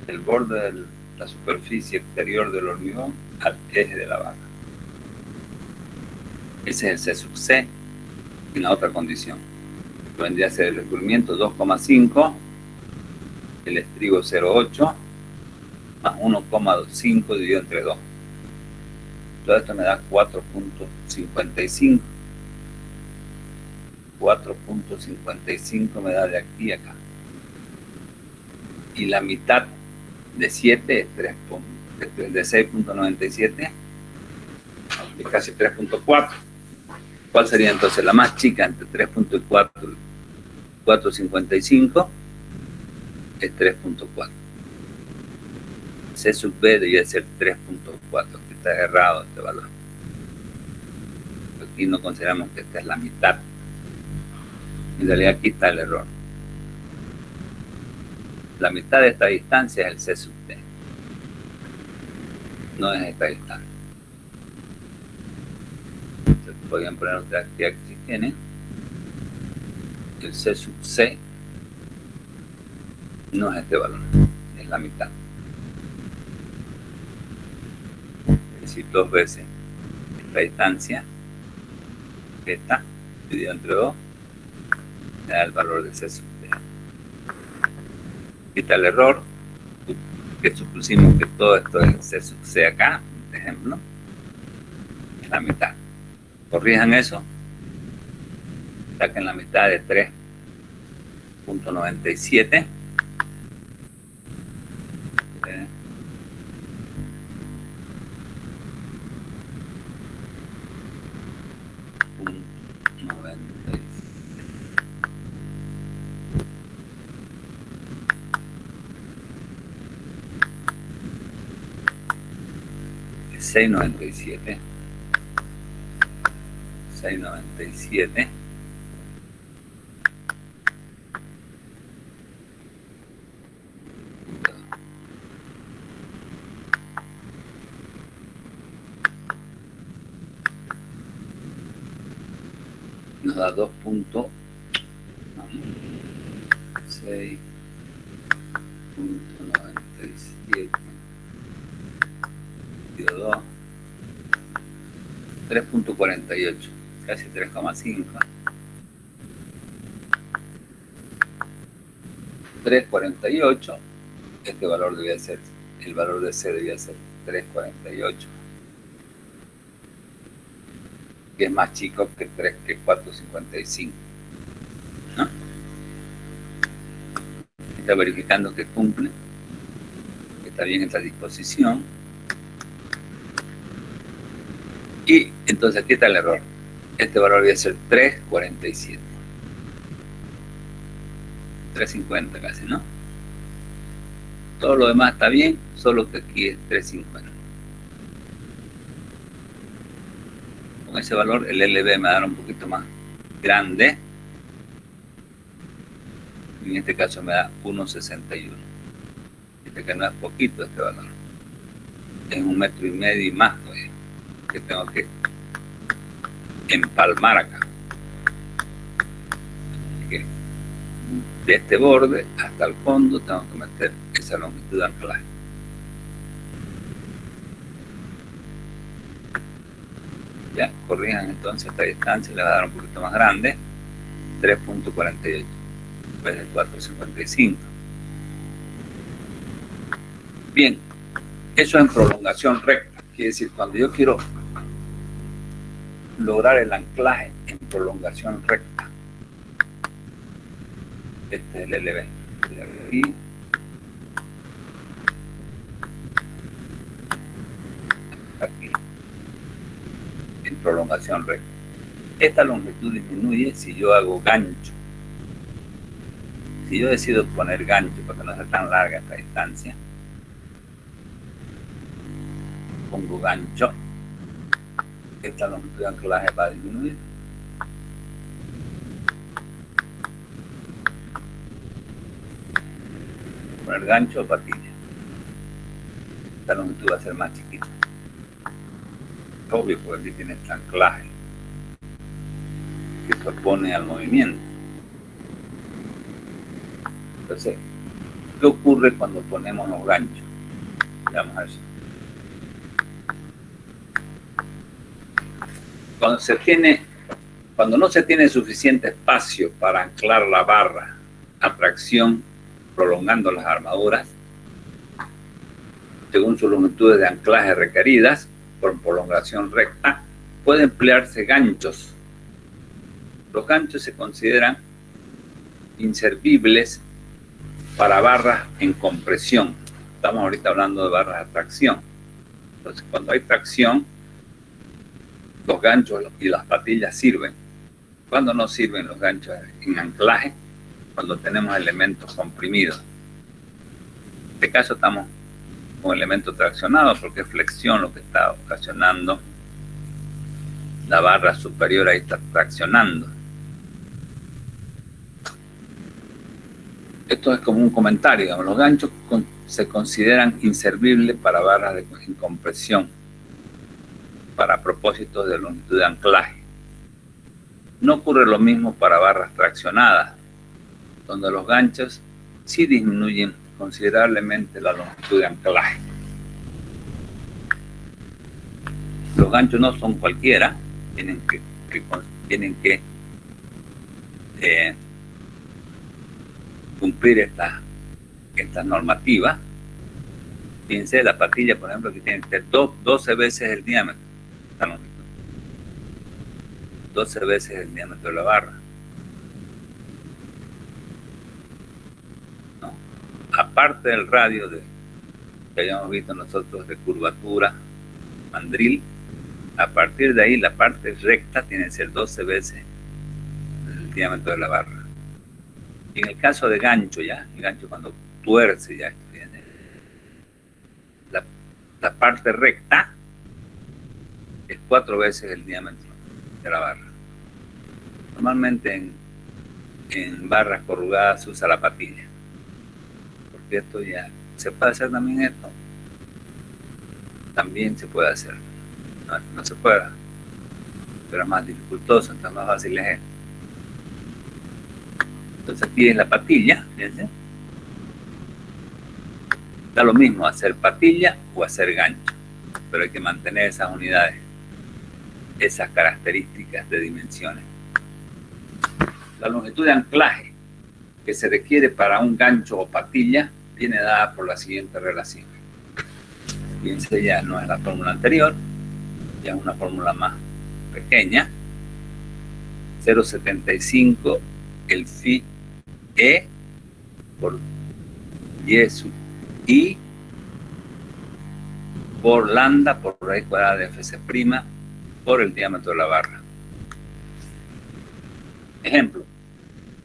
Speaker 1: el borde de la superficie exterior del hormigón al eje de la barra. Ese es el C sub C en la otra condición. Vendría a ser el recubrimiento 2,5, el estribo 0,8, más 1,5 dividido entre 2. Todo esto me da 4.55. 4.55 me da de aquí a acá. Y la mitad de 7 es de 6.97, es casi 3.4. ¿Cuál sería entonces la más chica entre 3.4 y 4.55? Es 3.4. C sub B debería ser 3.4, que está errado este valor. Aquí no consideramos que esta es la mitad. En realidad aquí está el error. La mitad de esta distancia es el C sub T. No es esta distancia. Entonces, podrían poner otra actividad que si tienen. El C sub C no es este valor, es la mitad. Es decir, 2 veces esta distancia, esta, dividido entre 2, me da el valor de C sub T. Aquí está el error, que supusimos que todo esto es C sub C acá, por ejemplo, es la mitad. Corrijan eso, saquen la mitad de 3.97. $6.97. Nos da 2.6.97. 3.48, casi 3,5. 3.48, este valor debía ser, el valor de C debía ser 3.48, que es más chico que 4.55, ¿no? Está verificando que cumple, que está bien esta disposición. Y entonces aquí está el error. Este valor debe ser 3.47. 3.50 casi, ¿no? Todo lo demás está bien, solo que aquí es 3.50. Con ese valor el LB me dará un poquito más grande. En este caso me da 1.61. Este que no es poquito este valor. Es 1,5 metros y más todavía, que tengo que empalmar acá. Así que de este borde hasta el fondo tengo que meter esa longitud de anclaje. Ya, corrijan entonces esta distancia, le va a dar un poquito más grande, 3.48 en vez de 4.55. Bien, eso en prolongación recta. Quiere decir, cuando yo quiero lograr el anclaje en prolongación recta, este es el LB. Y aquí, en prolongación recta. Esta longitud disminuye si yo hago gancho. Si yo decido poner gancho para que no sea tan larga esta distancia, pongo gancho, esta longitud de anclaje va a disminuir. Poner gancho o patilla. Esta longitud va a ser más chiquita. Obvio, porque aquí tiene este anclaje que se opone al movimiento. Entonces, ¿qué ocurre cuando ponemos los ganchos? Veamos eso. Cuando no se tiene suficiente espacio para anclar la barra a tracción prolongando las armaduras, según sus longitudes de anclaje requeridas por prolongación recta, puede emplearse ganchos. Los ganchos se consideran inservibles para barras en compresión. Estamos ahorita hablando de barras de tracción. Entonces, cuando hay tracción, los ganchos y las patillas sirven. Cuando no sirven los ganchos en anclaje, cuando tenemos elementos comprimidos. En este caso estamos con elementos traccionados porque es flexión lo que está ocasionando. La barra superior ahí está traccionando. Esto es como un comentario, digamos, los ganchos se consideran inservibles para barras en compresión, para propósitos de longitud de anclaje. No ocurre lo mismo para barras traccionadas, donde los ganchos sí disminuyen considerablemente la longitud de anclaje. Los ganchos no son cualquiera, tienen que cumplir estas normativas. Fíjense, la patilla, por ejemplo, que tiene 12 veces el diámetro, esta longitud. 12 veces el diámetro de la barra. ¿No? Aparte del radio que hayamos visto nosotros de curvatura, mandril, a partir de ahí la parte recta tiene que ser 12 veces el diámetro de la barra. Y en el caso de gancho, ya, el gancho cuando tuerce, ya, fíjense, la parte recta es 4 veces el diámetro de la barra. Normalmente en barras corrugadas se usa la patilla, porque esto ya se puede hacer también. Esto también se puede hacer, no se puede, pero es más dificultoso, entonces más fácil es esto. Entonces aquí es la patilla, fíjense. Da lo mismo hacer patilla o hacer gancho, pero hay que mantener esas unidades, esas características de dimensiones. La longitud de anclaje que se requiere para un gancho o patilla viene dada por la siguiente relación. Fíjense, ya no es la fórmula anterior, ya es una fórmula más pequeña. 0,75 el phi E por Y sub I por lambda por raíz cuadrada de Fc' por el diámetro de la barra. Ejemplo,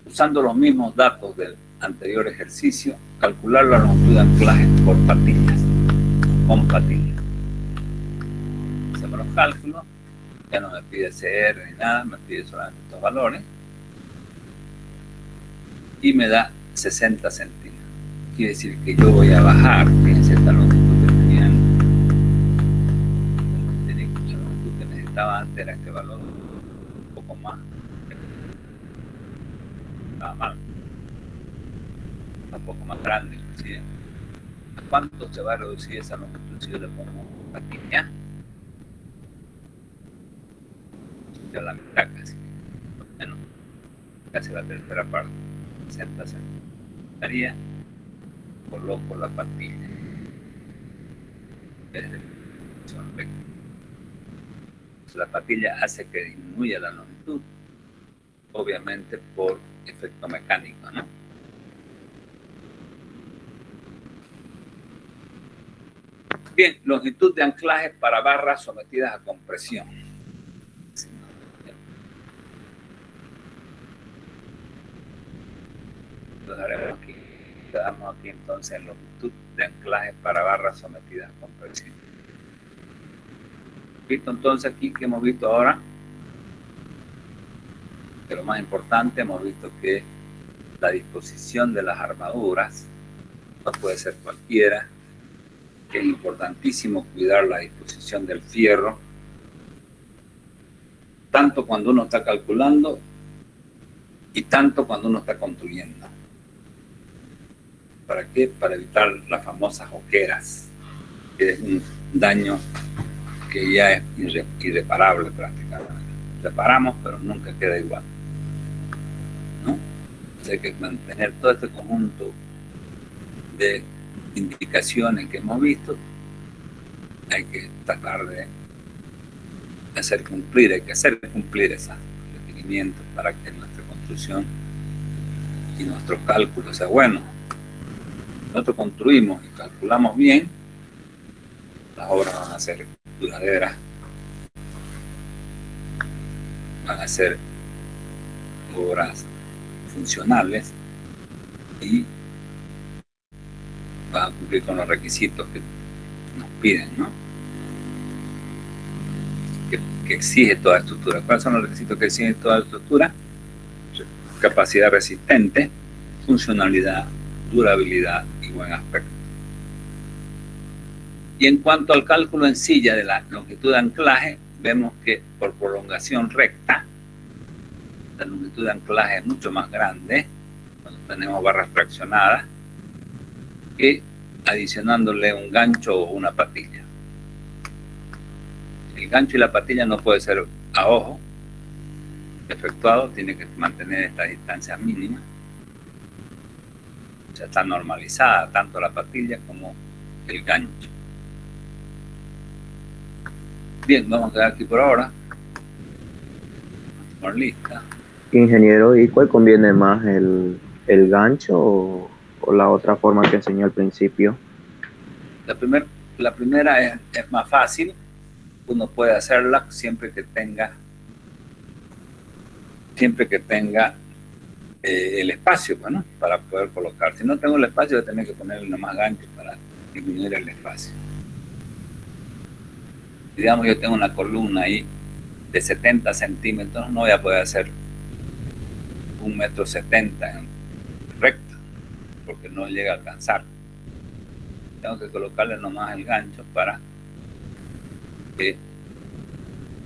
Speaker 1: usando los mismos datos del anterior ejercicio, calcular la longitud de anclaje por patillas, con patillas. Hacemos los cálculos, ya no me pide CR ni nada, me pide solamente estos valores. Y me da 60 centímetros. Quiere decir que yo voy a bajar, fíjense esta longitud que tenían. La longitud que necesitaba antes era este valor, un poco más. Estaba mal. Un poco más grande, inclusive. ¿A cuánto se va a reducir esa longitud si yo le pongo patilla? Ya la mitad casi. Bueno, casi la tercera parte. 60 centímetros. Coloco la patilla. La patilla hace que disminuya la longitud, obviamente por efecto mecánico, ¿no? Bien, longitud de anclaje para barras sometidas a compresión. Lo haremos aquí. Quedamos aquí entonces en longitud de anclaje para barras sometidas a compresión. Visto entonces aquí que hemos visto ahora, que lo más importante, hemos visto que la disposición de las armaduras no puede ser cualquiera, que es importantísimo cuidar la disposición del fierro, tanto cuando uno está calculando y tanto cuando uno está construyendo. ¿Para qué? Para evitar las famosas oqueras, que es un daño que ya es irreparable prácticamente. Reparamos, pero nunca queda igual, ¿no? Entonces hay que mantener todo este conjunto de indicaciones que hemos visto, hay que tratar de hacer cumplir, hay que hacer cumplir esos requerimientos para que nuestra construcción y nuestros cálculos sea bueno. Nosotros construimos y calculamos bien, las obras van a ser duraderas, van a ser obras funcionales y van a cumplir con los requisitos que nos piden, ¿no? Que exige toda estructura. ¿Cuáles son los requisitos que exige toda estructura? Capacidad resistente, funcionalidad, durabilidad y buen aspecto. Y en cuanto al cálculo en silla de la longitud de anclaje, vemos que por prolongación recta, la longitud de anclaje es mucho más grande cuando tenemos barras fraccionadas que adicionándole un gancho o una patilla. El gancho y la patilla no puede ser a ojo efectuado, tiene que mantener esta distancia mínima. O sea, está normalizada tanto la patilla como el gancho. Bien, vamos a quedar aquí por ahora. Por lista.
Speaker 3: Ingeniero, ¿y cuál conviene más, el gancho o la otra forma que enseñó al principio?
Speaker 1: La primera es más fácil, uno puede hacerla siempre que tenga el espacio, bueno, para poder colocar. Si no tengo el espacio, voy a tener que ponerle más gancho para disminuir el espacio. Digamos, yo tengo una columna ahí de 70 centímetros, no voy a poder hacer 1,70 m en recto, porque no llega a alcanzar. Tengo que colocarle nomás el gancho para que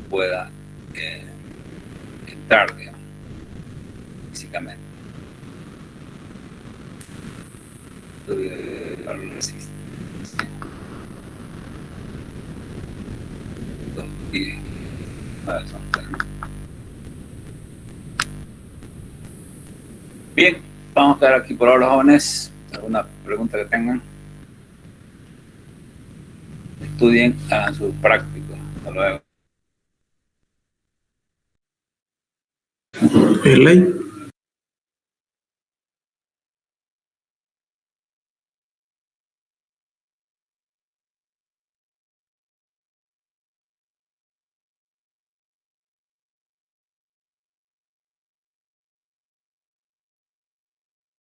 Speaker 1: pueda entrar, digamos, físicamente. Bien, vamos a quedar aquí por ahora, jóvenes. ¿Alguna pregunta que tengan? Estudien, hagan sus prácticos. Hasta luego.
Speaker 2: Ley.